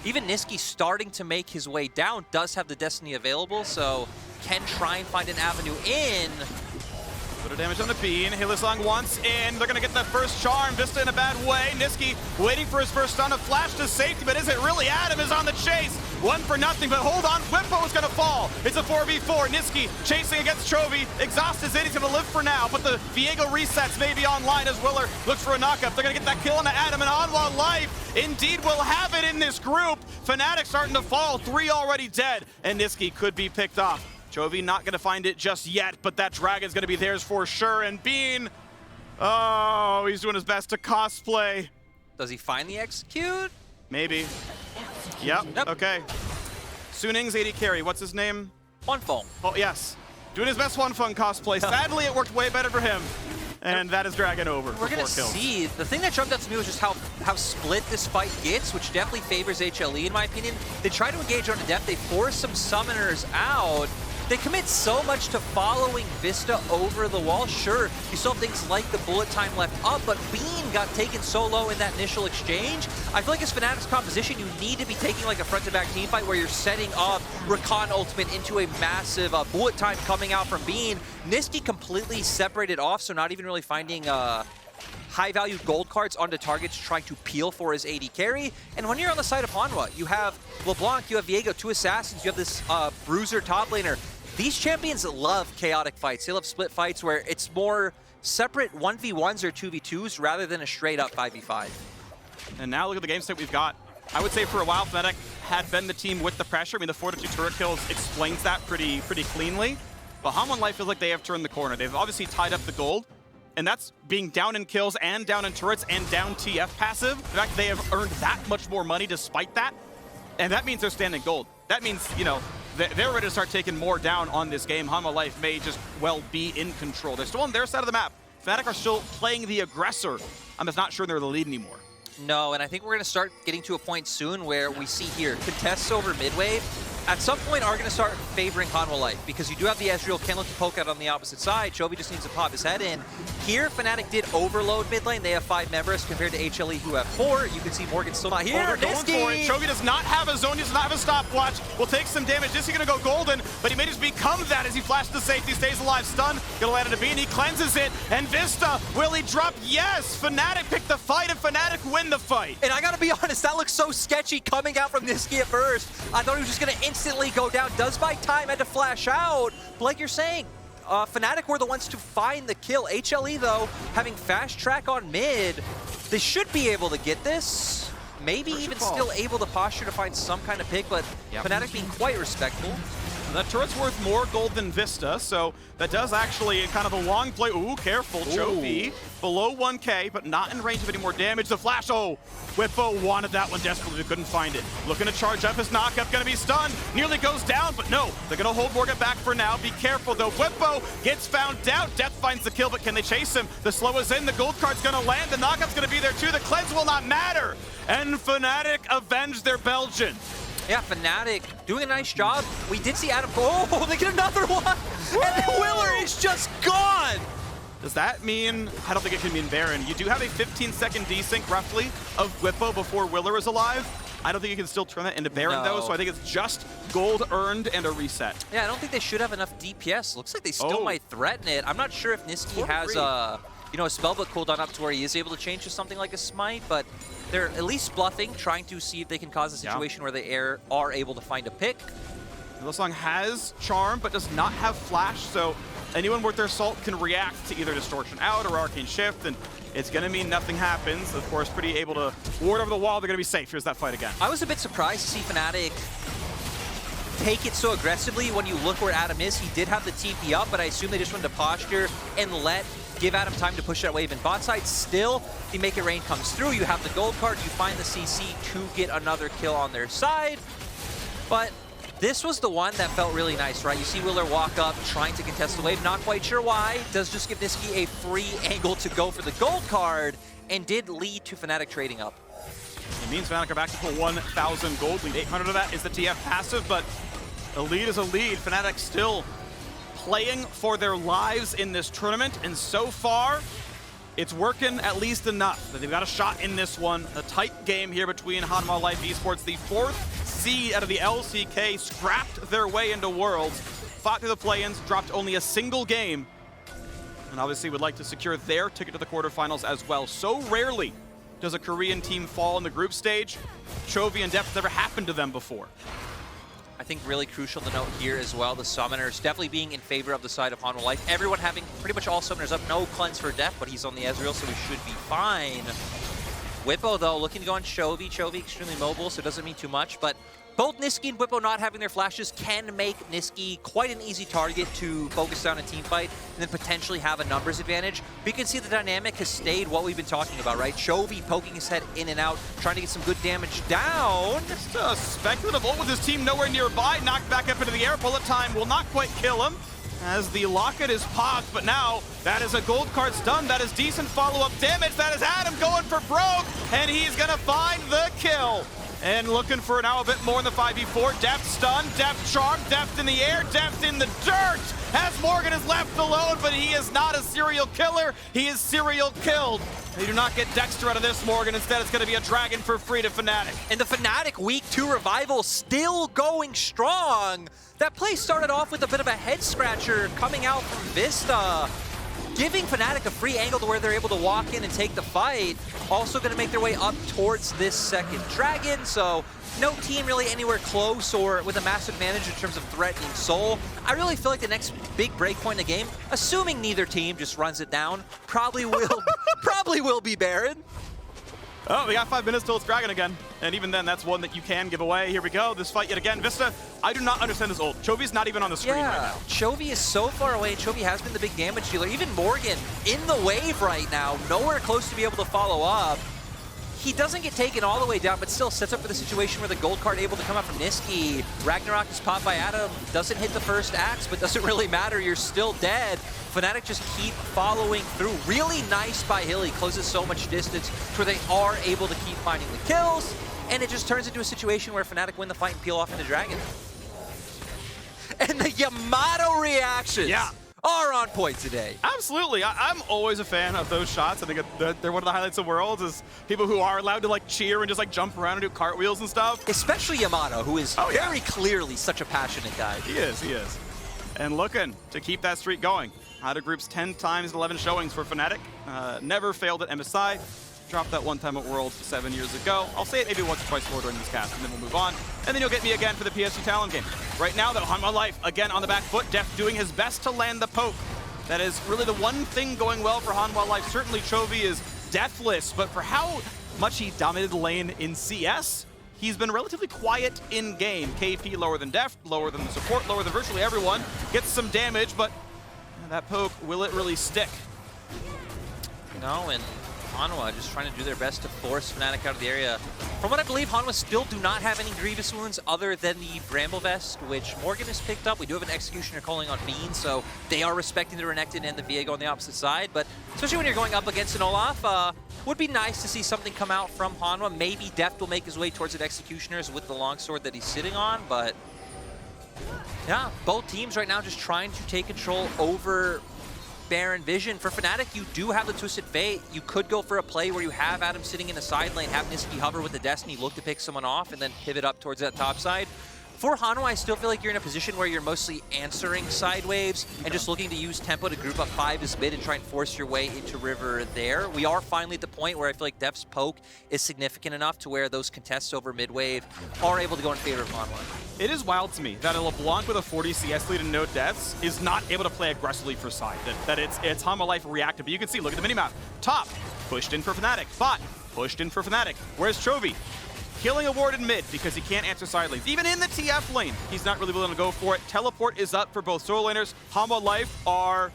Speaker 1: Even Niski starting to make his way down, does have the Destiny available, so can try and find an avenue in.
Speaker 2: Bit of damage on the Bean. Hylissang wants in. They're going to get that first charm. Vista in a bad way. Niski waiting for his first stun. A flash to safety, but is it really? Adam is on the chase. 1 for nothing, but hold on. Whippo is going to fall. It's a 4v4. Niski chasing against Chovy. Exhaust is in. He's going to live for now, but the Viego resets may be online as Willer looks for a knockup. They're going to get that kill on Adam, and Hanwha Life indeed will have it in this group. Fnatic starting to fall. 3 already dead, and Niski could be picked off. Chovy not going to find it just yet, but that Dragon's going to be theirs for sure. And Bean, oh, he's doing his best to cosplay.
Speaker 1: Does he finally execute?
Speaker 2: Maybe. Yep. Okay. Suning's AD carry. What's his name?
Speaker 1: Wanfeng.
Speaker 2: Oh, yes. Doing his best Wanfeng cosplay. Sadly, it worked way better for him. And that is Dragon over.
Speaker 1: We're going to see. The thing that jumped out to me was just how split this fight gets, which definitely favors HLE in my opinion. They try to engage on the depth. They force some summoners out. They commit so much to following Vista over the wall. Sure, you still have things like the bullet time left up, but Bean got taken so low in that initial exchange. I feel like as Fnatic's composition, you need to be taking like a front-to-back team fight where you're setting up Rakan ultimate into a massive bullet time coming out from Bean. Nisqy completely separated off, so not even really finding high-value gold cards onto targets trying to peel for his AD carry. And when you're on the side of Hanwha, you have LeBlanc, you have Viego, 2 assassins, you have this bruiser top laner. These champions love chaotic fights. They love split fights where it's more separate 1v1s or 2v2s rather than a straight-up 5v5.
Speaker 2: And now look at the game state we've got. I would say for a while, Fnatic had been the team with the pressure. I mean, the 4-2 turret kills explains that pretty cleanly. But Hanwha Life feels like they have turned the corner. They've obviously tied up the gold, and that's being down in kills and down in turrets and down TF passive. In fact, they have earned that much more money despite that, and that means they're standing gold. That means, you know, they're ready to start taking more down on this game. Hanwha Life may just well be in control. They're still on their side of the map. Fnatic are still playing the aggressor. I'm just not sure they're the lead anymore.
Speaker 1: No, and I think we're going to start getting to a point soon where we see here contests over mid-wave at some point are going to start favoring Hanwha Life because you do have the Ezreal, can look to poke out on the opposite side. Chovy just needs to pop his head in. Here, Fnatic did overload mid lane. They have 5 members compared to HLE who have 4. You can see Morgan's still not here.
Speaker 2: Oh, they're going for it. Chovy does not have a zone, he does not have a stopwatch. Will take some damage. Nisqy going to go golden, but he may just become that as he flashes to safety, stays alive. Stun, going to land into Bean, he cleanses it, and Vista, will he drop? Yes! Fnatic pick the fight, and Fnatic win the fight.
Speaker 1: And I gotta be honest, that looks so sketchy coming out from Nisqy at first. I thought he was just gonna instantly go down. Does buy time, had to flash out. But like you're saying, Fnatic were the ones to find the kill. HLE, though, having fast track on mid, they should be able to get this. Maybe even still able to posture to find some kind of pick, but Fnatic being quite respectful.
Speaker 2: That turret's worth more gold than Vista, so that does actually kind of a long play. Ooh, careful, Chovy. Below 1k, but not in range of any more damage. The flash, Whippo wanted that one desperately, couldn't find it. Looking to charge up his knockup, gonna be stunned. Nearly goes down, but no, they're gonna hold Morgan back for now. Be careful though, Whippo gets found out. Death finds the kill, but can they chase him? The slow is in, the gold card's gonna land, the knockup's gonna be there too. The cleanse will not matter. And Fnatic avenge their Belgian.
Speaker 1: Yeah, Fnatic doing a nice job. We did see Adam, they get another one! And Willer is just gone!
Speaker 2: Does that mean, I don't think it can mean Baron. You do have a 15-second desync, roughly, of Whippo before Willer is alive. I don't think you can still turn that into Baron, though, so I think it's just gold earned and a reset.
Speaker 1: Yeah, I don't think they should have enough DPS. Looks like they still might threaten it. I'm not sure if Nisqy has a spellbook cooldown up to where he is able to change to something like a smite, but they're at least bluffing, trying to see if they can cause a situation where they are able to find a pick.
Speaker 2: Hillsong has Charm, but does not have Flash, so anyone worth their salt can react to either Distortion Out or Arcane Shift, and it's going to mean nothing happens. Of course, pretty able to ward over the wall. They're going to be safe. Here's that fight again.
Speaker 1: I was a bit surprised to see Fnatic take it so aggressively. When you look where Adam is, he did have the TP up, but I assume they just wanted to posture and give Adam time to push that wave in bot side. Still, the Make It Rain comes through. You have the gold card. You find the CC to get another kill on their side. But this was the one that felt really nice, right? You see Willer walk up, trying to contest the wave. Not quite sure why. Does just give Nisqy a free angle to go for the gold card, and did lead to Fnatic trading up.
Speaker 2: It means Fnatic are back to full 1,000 gold lead. 800 of that is the TF passive, but a lead is a lead. Fnatic still playing for their lives in this tournament, and so far, it's working at least enough that they've got a shot in this one. A tight game here between Hanwha Life Esports, the 4th seed out of the LCK, scrapped their way into Worlds, fought through the play-ins, dropped only a single game, and obviously would like to secure their ticket to the quarterfinals as well. So rarely does a Korean team fall in the group stage. Chovy and Depth never happened to them before.
Speaker 1: I think really crucial to note here as well, the summoners definitely being in favor of the side of Hanwha Life. Everyone having pretty much all summoners up. No cleanse for Death, but he's on the Ezreal, so he should be fine. Whippo, though, looking to go on Chovy. Chovy extremely mobile, so it doesn't mean too much, but Both Niski and Bwipo not having their flashes can make Niski quite an easy target to focus down a team fight and then potentially have a numbers advantage. But you can see the dynamic has stayed what we've been talking about, right? Chovy poking his head in and out, trying to get some good damage down.
Speaker 2: Just a speculative ult with his team nowhere nearby, knocked back up into the air. Bullet time will not quite kill him as the locket is popped, but now that is a gold card stun. That is decent follow-up damage. That is Adam going for broke, and he's gonna find the kill. And looking for now a bit more in the 5v4. Deft stun, Deft charm, Deft in the air, Deft in the dirt. As Morgan is left alone, but he is not a serial killer. He is serial killed. They do not get Dexter out of this, Morgan. Instead, it's going to be a dragon for free to Fnatic.
Speaker 1: And the Fnatic Week 2 revival still going strong. That play started off with a bit of a head scratcher coming out from Vista, giving Fnatic a free angle to where they're able to walk in and take the fight. Also going to make their way up towards this second dragon, so no team really anywhere close or with a massive advantage in terms of threatening soul. I really feel like the next big breakpoint in the game, assuming neither team just runs it down, probably will be Baron.
Speaker 2: Oh, we got 5 minutes till it's Dragon again. And even then, that's one that you can give away. Here we go, this fight yet again. Vista, I do not understand this ult. Chovy's not even on the screen right now.
Speaker 1: Chovy is so far away, and Chovy has been the big damage dealer. Even Morgan in the wave right now, nowhere close to be able to follow up. He doesn't get taken all the way down, but still sets up for the situation where the gold card able to come out from Niski. Ragnarok is popped by Adam, doesn't hit the first axe, but doesn't really matter, you're still dead. Fnatic just keep following through. Really nice by HLE, closes so much distance where they are able to keep finding the kills, and it just turns into a situation where Fnatic win the fight and peel off into Dragon. And the Yamato reactions are on point today.
Speaker 2: Absolutely. I'm always a fan of those shots. I think they're one of the highlights of Worlds is people who are allowed to like cheer and just like jump around and do cartwheels and stuff.
Speaker 1: Especially Yamato, who is very clearly such a passionate guy.
Speaker 2: He is. And looking to keep that streak going. Out of groups 10 times 11 showings for Fnatic. Never failed at MSI. Dropped that one time at Worlds 7 years ago. I'll say it maybe once or twice more during this cast, and then we'll move on. And then you'll get me again for the PSG Talon game. Right now, though, Hanwha Life, again on the back foot. Deft doing his best to land the poke. That is really the one thing going well for Hanwha Life. Certainly, Chovy is deathless, but for how much he dominated the lane in CS, he's been relatively quiet in-game. KP lower than Deft, lower than the support, lower than virtually everyone. Gets some damage, but that poke, will it really stick?
Speaker 1: No, and Hanwha just trying to do their best to force Fnatic out of the area. From what I believe, Hanwha still do not have any Grievous wounds other than the Bramble Vest, which Morgan has picked up. We do have an Executioner calling on Bean, so they are respecting the Renekton and the Viego on the opposite side. But especially when you're going up against an Olaf, would be nice to see something come out from Hanwha. Maybe Deft will make his way towards the Executioners with the longsword that he's sitting on, but yeah, both teams right now just trying to take control over Baron Vision. For Fnatic, you do have the Twisted Fate. You could go for a play where you have Adam sitting in the side lane, have Niski hover with the Destiny, look to pick someone off, and then pivot up towards that top side. For Hanwha, I still feel like you're in a position where you're mostly answering side waves and just looking to use tempo to group up 5 as mid and try and force your way into river there. We are finally at the point where I feel like Deft's poke is significant enough to where those contests over mid wave are able to go in favor of Hanwha.
Speaker 2: It is wild to me that a LeBlanc with a 40 CS lead and no deaths is not able to play aggressively for side. That it's Hanwha Life reactive. But you can see, look at the minimap. Top, pushed in for Fnatic. Bot, pushed in for Fnatic. Where's Chovy? Killing a ward in mid because he can't answer side lanes. Even in the TF lane, he's not really willing to go for it. Teleport is up for both solo laners. Hanwha Life are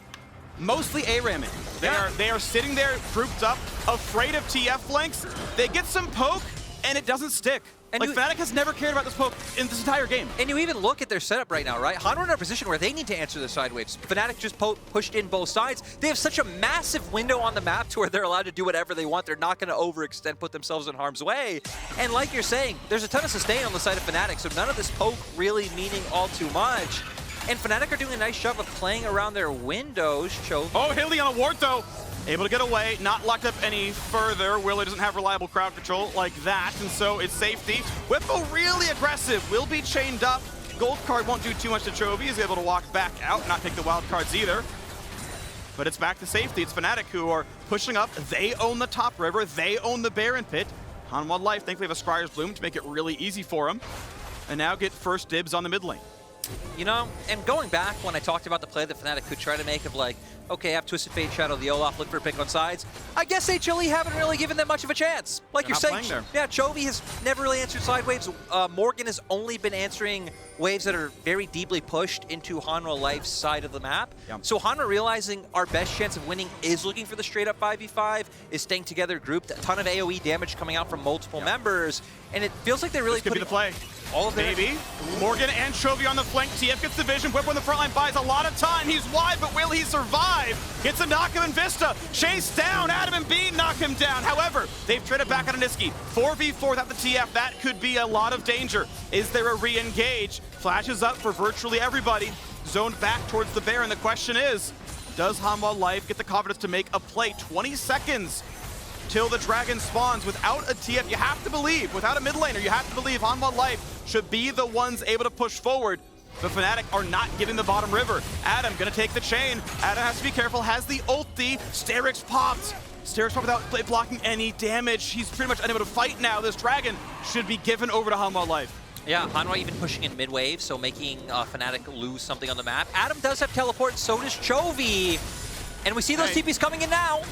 Speaker 2: mostly A-ramming. They are sitting there, grouped up, afraid of TF flanks. They get some poke, and it doesn't stick. And like, Fnatic has never cared about this poke in this entire game.
Speaker 1: And you even look at their setup right now, right? Hanwha are in a position where they need to answer the side waves. Fnatic just pushed in both sides. They have such a massive window on the map to where they're allowed to do whatever they want. They're not going to overextend, put themselves in harm's way. And like you're saying, there's a ton of sustain on the side of Fnatic, so none of this poke really meaning all too much. And Fnatic are doing a nice job of playing around their windows.
Speaker 2: Oh, HLE on a ward, though. Able to get away, not locked up any further. Willow doesn't have reliable crowd control like that, and so it's safety. Whippo really aggressive, will be chained up. Gold card won't do too much to Chovy. He's able to walk back out, not take the wild cards either. But it's back to safety. It's Fnatic who are pushing up. They own the top river. They own the Baron pit. Hanwha Life thankfully have a Scryer's Bloom to make it really easy for him. And now get first dibs on the mid lane.
Speaker 1: You know, and going back when I talked about the play that Fnatic could try to make of like okay, I have Twisted Fate, Shadow the Olaf, look for a pick on sides. I guess HLE haven't really given them much of a chance. Like you're saying, yeah, Chovy has never really answered side waves. Morgan has only been answering waves that are very deeply pushed into Hanwha Life's side of the map. Yep. So Hanwha, realizing our best chance of winning is looking for the straight up 5v5, is staying together grouped, a ton of AoE damage coming out from multiple members, and it feels like they're really
Speaker 2: putting
Speaker 1: the play. All of
Speaker 2: Maybe. Morgan and Chovy on the flank. TF gets the vision. Whip on the front line buys a lot of time. He's wide, but will he survive? Gets a knock him in Vista. Chase down. Adam and Bean knock him down. However, they've traded back on Niski. 4v4 without the TF. That could be a lot of danger. Is there a re-engage? Flashes up for virtually everybody. Zoned back towards the bear, and the question is, does Hanwha Life get the confidence to make a play? 20 seconds till the dragon spawns. Without a TF, you have to believe, without a mid laner, you have to believe Hanwha Life should be the ones able to push forward. The Fnatic are not getting the bottom river. Adam gonna take the chain. Adam has to be careful, has the ulti. Sterix popped. Sterix popped without blocking any damage. He's pretty much unable to fight now. This dragon should be given over to Hanwha Life.
Speaker 1: Yeah, Hanwha even pushing in mid-wave, so making Fnatic lose something on the map. Adam does have teleport, so does Chovy. And we see those TPs coming in now.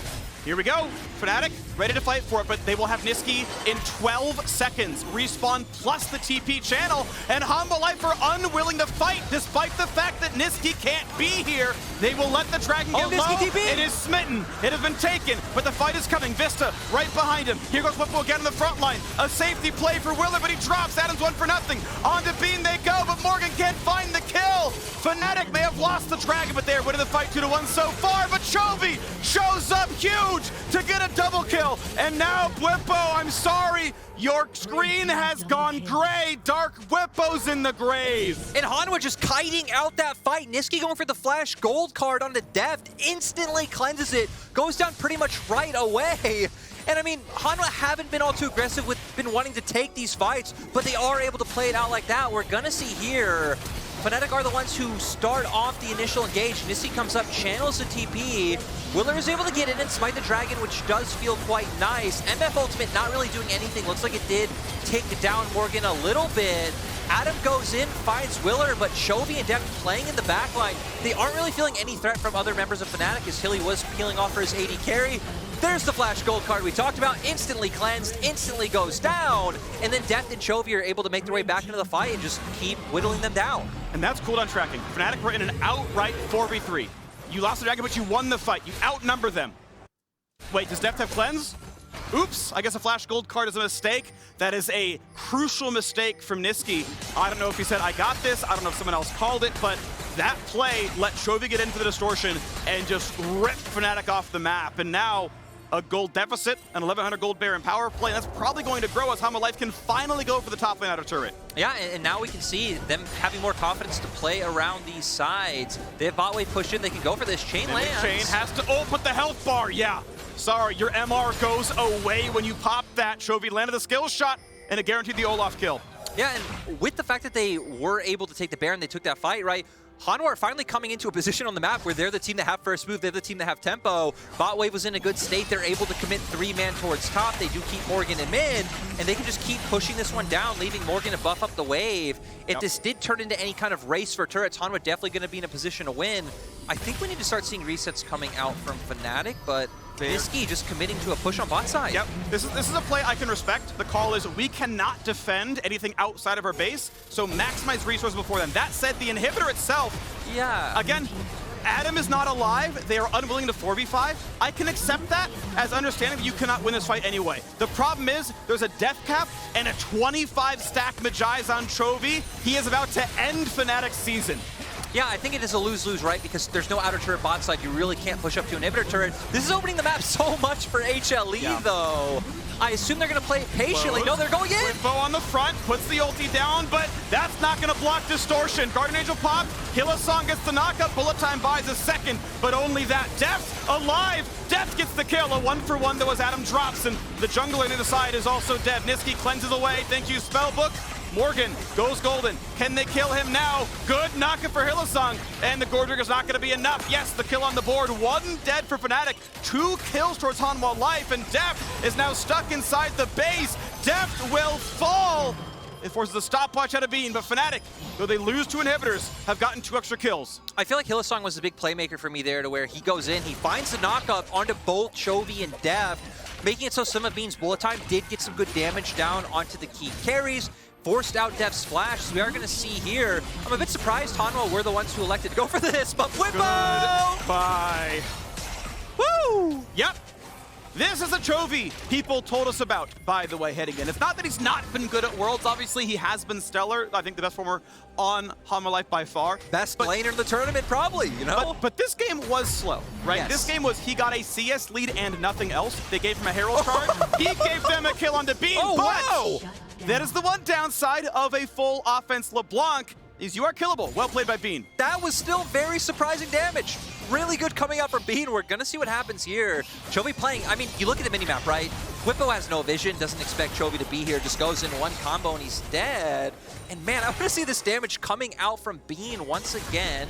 Speaker 2: Here we go. Fnatic ready to fight for it, but they will have Niski in 12 seconds. Respawn plus the TP channel, and Hanwha Life are unwilling to fight despite the fact that Niski can't be here. They will let the dragon get low.
Speaker 1: TP.
Speaker 2: It is smitten. It has been taken, but the fight is coming. Vista right behind him. Here goes Whippo again in the front line. A safety play for Willer, but he drops. Adams 1-0. On to Bean they go, but Morgan can't find the kill. Fnatic may have lost the dragon, but they are winning the fight 2-1 so far. But Chovy shows up huge to get a double kill. And now Whippo, I'm sorry, your screen has gone gray. Dark Whippo's in the grave.
Speaker 1: And Hanwha just kiting out that fight. Niski going for the flash gold card on the Deft, instantly cleanses it, goes down pretty much right away. And I mean, Hanwha haven't been all too aggressive with been wanting to take these fights, but they are able to play it out like that. We're gonna see here, Fnatic are the ones who start off the initial engage. Niski comes up, channels the TP. Willer is able to get in and smite the dragon, which does feel quite nice. MF Ultimate not really doing anything. Looks like it did take down Morgan a little bit. Adam goes in, finds Willer, but Chovy and Deft playing in the backline. They aren't really feeling any threat from other members of Fnatic, as Hilly was peeling off for his AD carry. There's the flash gold card we talked about, instantly cleansed, instantly goes down, and then Deft and Chovy are able to make their way back into the fight and just keep whittling them down.
Speaker 2: And that's cooldown tracking. Fnatic were in an outright 4v3. You lost the dragon, but you won the fight. You outnumber them. Wait, does Deft have cleanse? Oops, I guess a flash gold card is a mistake. That is a crucial mistake from Niski. I don't know if he said, I got this. I don't know if someone else called it, but that play let Chovy get into the distortion and just rip Fnatic off the map. And now a gold deficit, an 1100 gold Baron power play. That's probably going to grow as Hanwha Life can finally go for the top lane out of turret.
Speaker 1: Yeah, and now we can see them having more confidence to play around these sides. They have bot wave pushed in, they can go for this. Chain lands.
Speaker 2: Chain has to ult, but the health bar, yeah. Sorry, your MR goes away when you pop that. Chovy landed the skill shot, and it guaranteed the Olaf kill.
Speaker 1: Yeah, and with the fact that they were able to take the Baron, they took that fight, right? Hanwha are finally coming into a position on the map where they're the team that have first move, they're the team that have tempo. Bot wave was in a good state, they're able to commit 3-man towards top. They do keep Morgan in mid, and they can just keep pushing this one down, leaving Morgan to buff up the wave. If this did turn into any kind of race for turrets, Hanwha definitely going to be in a position to win. I think we need to start seeing resets coming out from Fnatic, but Niski just committing to a push on bot side.
Speaker 2: Yep, this is a play I can respect. The call is we cannot defend anything outside of our base, so maximize resources before then. That said, the inhibitor itself, again, Adam is not alive. They are unwilling to 4v5. I can accept that as understanding that you cannot win this fight anyway. The problem is there's a death cap and a 25 stack Magi's on Chovy. He is about to end Fnatic's season.
Speaker 1: Yeah, I think it is a lose-lose, right? Because there's no outer turret bot side. You really can't push up to an inhibitor turret. This is opening the map so much for HLE, though. I assume they're going to play it patiently. No, they're going in.
Speaker 2: Whippo on the front, puts the ulti down, but that's not going to block distortion. Guardian Angel popped. Hylissang gets the knockup. Bullet time buys a second, but only that. Deft alive. Deft gets the kill. A 1-for-1 though as Adam drops, and the jungler on the side is also dead. Niski cleanses away. Thank you, Spellbook. Morgan goes golden. Can they kill him now? Good knockup for Hylissang, and the Gordrigger's not going to be enough. Yes, the kill on the board. 1 dead for Fnatic. 2 kills towards Hanwha Life, and Deft is now stuck inside the base. Deft will fall. It forces a stopwatch out of Bean, but Fnatic, though they lose 2 inhibitors, have gotten 2 extra kills.
Speaker 1: I feel like Hillsong was a big playmaker for me there, to where he goes in, he finds the knockup onto both Chovy and Deft, making it so some of Bean's bullet time did get some good damage down onto the key carries, forced out Deft's flash, so we are going to see here. I'm a bit surprised Hanwha were the ones who elected to go for this, but Whippo!
Speaker 2: Bye.
Speaker 1: Woo!
Speaker 2: Yep. This is the Chovy people told us about, by the way, heading in. It's not that he's not been good at Worlds. Obviously, he has been stellar. I think the best performer on Hanwha Life by far.
Speaker 1: Best laner in the tournament, probably, you know?
Speaker 2: But this game was slow, right?
Speaker 1: Yes.
Speaker 2: This game was, he got a CS lead and nothing else. They gave him a Herald card. He gave them a kill onto Bean,
Speaker 1: Oh,
Speaker 2: but
Speaker 1: wow!
Speaker 2: that is the one downside of a full offense LeBlanc, is you are killable. Well played by Bean.
Speaker 1: That was still very surprising damage. Really good coming out from Bean. We're gonna see what happens here. Chovy playing, I mean, you look at the minimap, right? Whippo has no vision, doesn't expect Chovy to be here, just goes in one combo and he's dead. And man, I wanna see this damage coming out from Bean once again.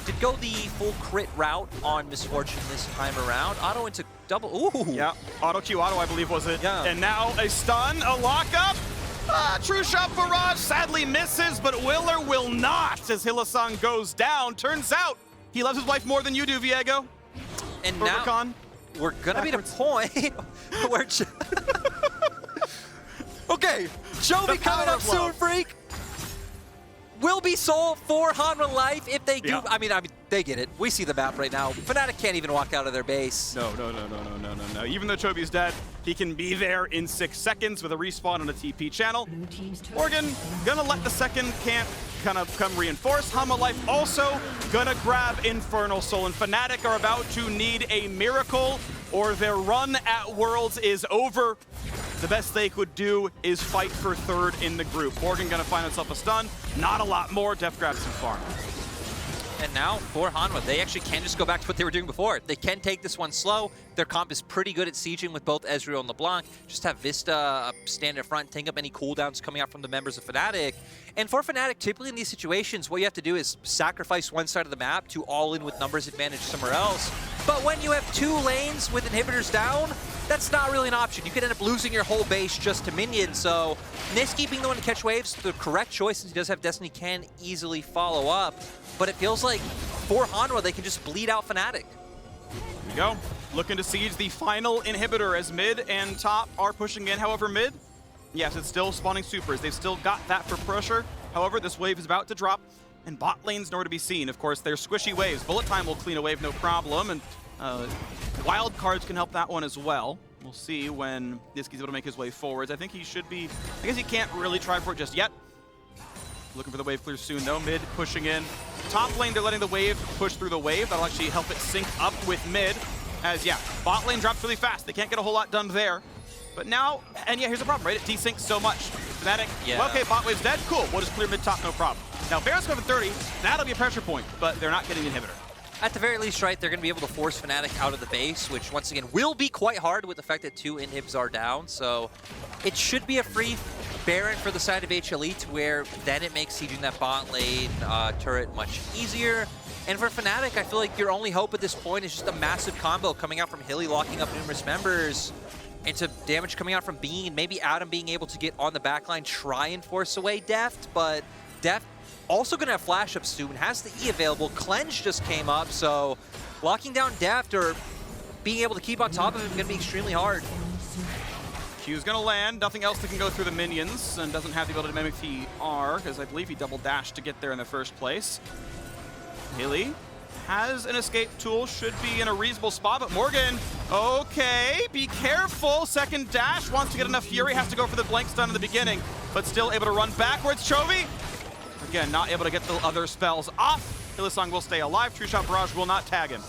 Speaker 1: Did go the full crit route on Misfortune this time around. Auto into double, ooh.
Speaker 2: Yeah, auto Q auto, I believe was it.
Speaker 1: Yeah.
Speaker 2: And now a stun, a lockup. True Shot Barrage sadly misses, but will or will not as Hillsong goes down. Turns out he loves his wife more than you do, Viego.
Speaker 1: And
Speaker 2: Rubicon.
Speaker 1: now we're gonna be at a point where okay, Chovy coming up soon, Freak. Will be sold for Hanwha Life if they do.
Speaker 2: Yeah.
Speaker 1: I mean, they get it. We see the map right now. Fnatic can't even walk out of their base.
Speaker 2: No. Even though Chovy's dead, he can be there in 6 seconds with a respawn on a TP channel. Morgan gonna let the second camp kind of come reinforce. Hanwha Life also gonna grab Infernal Soul, and Fnatic are about to need a miracle or their run at Worlds is over. The best they could do is fight for 3rd in the group. Morgan gonna find himself a stun. Not a lot more. Deft grabs some farm.
Speaker 1: And now for Hanwha, they actually can just go back to what they were doing before. They can take this one slow. Their comp is pretty good at sieging with both Ezreal and LeBlanc. Just have Vista stand in front, tank up any cooldowns coming out from the members of Fnatic. And for Fnatic, typically in these situations, what you have to do is sacrifice one side of the map to all in with numbers advantage somewhere else. But when you have 2 lanes with inhibitors down, that's not really an option. You could end up losing your whole base just to minions. So Niski being the one to catch waves, the correct choice, since he does have Destiny, can easily follow up. But it feels like for Hanwha, they can just bleed out Fnatic.
Speaker 2: Here we go. Looking to siege the final inhibitor as mid and top are pushing in. However, mid, yes, it's still spawning supers. They've still got that for pressure. However, this wave is about to drop, and bot lane's nowhere to be seen. Of course, they're squishy waves. Bullet time will clean a wave, no problem, and wild cards can help that one as well. We'll see when Niski's able to make his way forwards. I think he should be, I guess he can't really try for it just yet. Looking for the wave clear soon though. Mid pushing in. Top lane, they're letting the wave push through the wave. That'll actually help it sync up with mid. As, yeah, bot lane drops really fast. They can't get a whole lot done there. But now, and yeah, here's the problem, right? It desyncs so much. Fnatic,
Speaker 1: Yeah.
Speaker 2: well, okay, bot wave's dead. Cool, we'll just clear mid top, no problem. Now, Barrett's going for 30. That'll be a pressure point, but they're not getting the inhibitor.
Speaker 1: At the very least, right, they're going to be able to force Fnatic out of the base, which once again will be quite hard with the fact that 2 inhibs are down. So it should be a free Baron for the side of HLE, to where then it makes sieging that bot lane turret much easier. And for Fnatic, I feel like your only hope at this point is just a massive combo coming out from Hilly, locking up numerous members, into damage coming out from Bean. Maybe Adam being able to get on the backline, try and force away Deft, but Deft also going to have flash up soon, has the E available. Cleanse just came up, so locking down Deft or being able to keep on top of him is going to be extremely hard.
Speaker 2: Q's gonna land, nothing else that can go through the minions, and doesn't have the ability to mimic the R, because I believe he double dashed to get there in the first place. Hilly has an escape tool, should be in a reasonable spot, but Morgan, okay, be careful. Second dash, wants to get enough fury, has to go for the blank stun in the beginning, but still able to run backwards. Chovy, again, not able to get the other spells off. Hillsong will stay alive, True Shot Barrage will not tag him.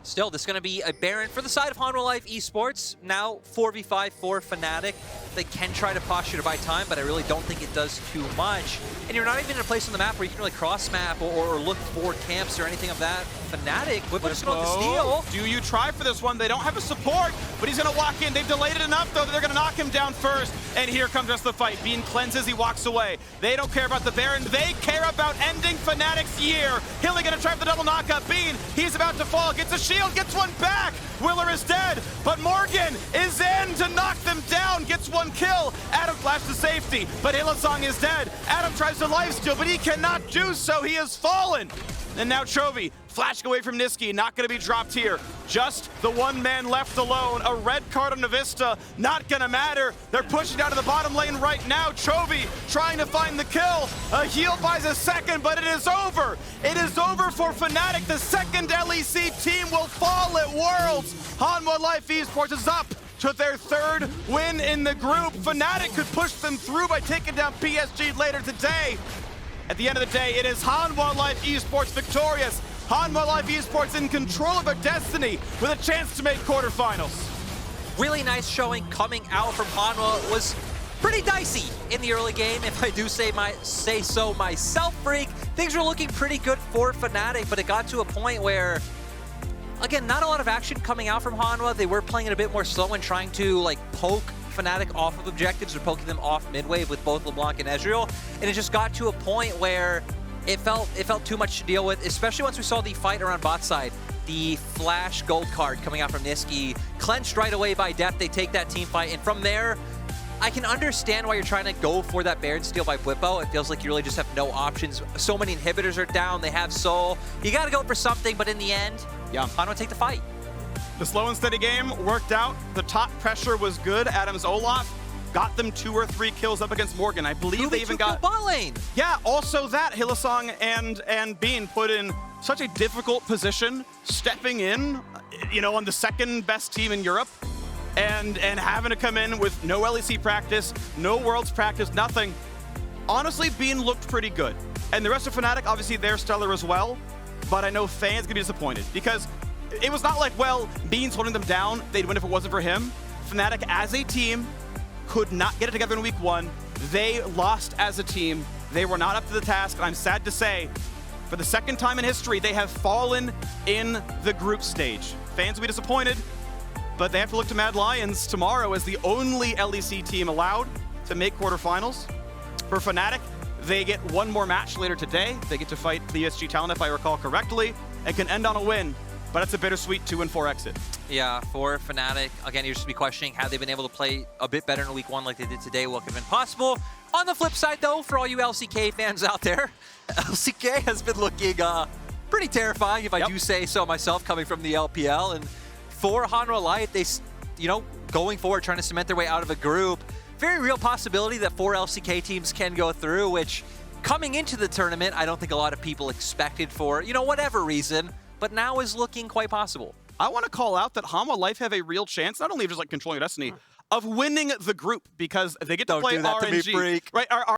Speaker 1: Still, this is going to be a Baron for the side of Hanwha Life Esports. Now 4v5 for Fnatic. They can try to posture to buy time, but I really don't think it does too much. And you're not even in a place on the map where you can really cross-map or look for camps or anything of that Fnatic, Whippo just going to steal.
Speaker 2: Do you try for this one? They don't have a support, but he's going to walk in. They've delayed it enough, though, that they're going to knock him down first. And here comes just the fight. Bean cleanses, he walks away. They don't care about the Baron. They care about ending Fnatic's year. HLE going to try for the double knockup. Bean, he's about to fall. Gets a shield, gets one back. Willer is dead, but Morgan is in to knock them down. Gets one kill. Adam flashes to safety, but Hillsong is dead. Adam tries to lifesteal, but he cannot do so. He has fallen. And now Chovy flashing away from Niski, not going to be dropped here. Just the one man left alone. A red card on Navista, not going to matter. They're pushing down to the bottom lane right now. Chovy trying to find the kill. A heal buys a second, but it is over. It is over for Fnatic. The second LEC team will fall at Worlds. Hanwha Life Esports is up to their third win in the group. Fnatic could push them through by taking down PSG later today. At the end of the day, it is Hanwha Life Esports victorious. Hanwha Life Esports in control of their destiny with a chance to make quarterfinals.
Speaker 1: Really nice showing coming out from Hanwha. Was pretty dicey in the early game, if I do say so myself, Freak. Things were looking pretty good for Fnatic, but it got to a point where, again, not a lot of action coming out from Hanwha. They were playing it a bit more slow and trying to like poke Fnatic off of objectives or poking them off mid-wave with both LeBlanc and Ezreal, and it just got to a point where it felt too much to deal with, especially once we saw the fight around bot side. The flash gold card coming out from Niski, clenched right away by Death. They take that team fight, and from there, I can understand why you're trying to go for that Baron steal by Whippo. It feels like you really just have no options. So many inhibitors are down. They have Soul. You got to go for something, but in the end, Hanwha take the fight.
Speaker 2: The slow and steady game worked out. The top pressure was good. Adam's Olaf got them 2 or 3 kills up against Morgan. I believe they even got
Speaker 1: bot lane.
Speaker 2: Yeah, also that Hillsong and Bean put in such a difficult position, stepping in, you know, on the second best team in Europe, and having to come in with no LEC practice, no Worlds practice, nothing. Honestly, Bean looked pretty good. And the rest of Fnatic, obviously they're stellar as well, but I know fans gonna be disappointed because it was not like, well, Bean's holding them down, they'd win if it wasn't for him. Fnatic as a team could not get it together in week 1. They lost as a team. They were not up to the task, and I'm sad to say, for the second time in history, they have fallen in the group stage. Fans will be disappointed, but they have to look to Mad Lions tomorrow as the only LEC team allowed to make quarterfinals. For Fnatic, they get one more match later today. They get to fight the ESG Talent, if I recall correctly, and can end on a win. But it's a bittersweet 2-4 exit.
Speaker 1: Yeah, for Fnatic, again, you're just be questioning, had they been able to play a bit better in week 1 like they did today, what could have been possible? On the flip side, though, for all you LCK fans out there, LCK has been looking pretty terrifying, if I do say so myself, coming from the LPL. And for Hanwha Life, they, you know, going forward, trying to cement their way out of a group, very real possibility that 4 LCK teams can go through, which coming into the tournament, I don't think a lot of people expected for, you know, whatever reason, but now is looking quite possible.
Speaker 2: I want to call out that Hanwha Life have a real chance, not only of just like controlling destiny, of winning the group because they get to play RNG.
Speaker 1: To me, Freak.
Speaker 2: Right?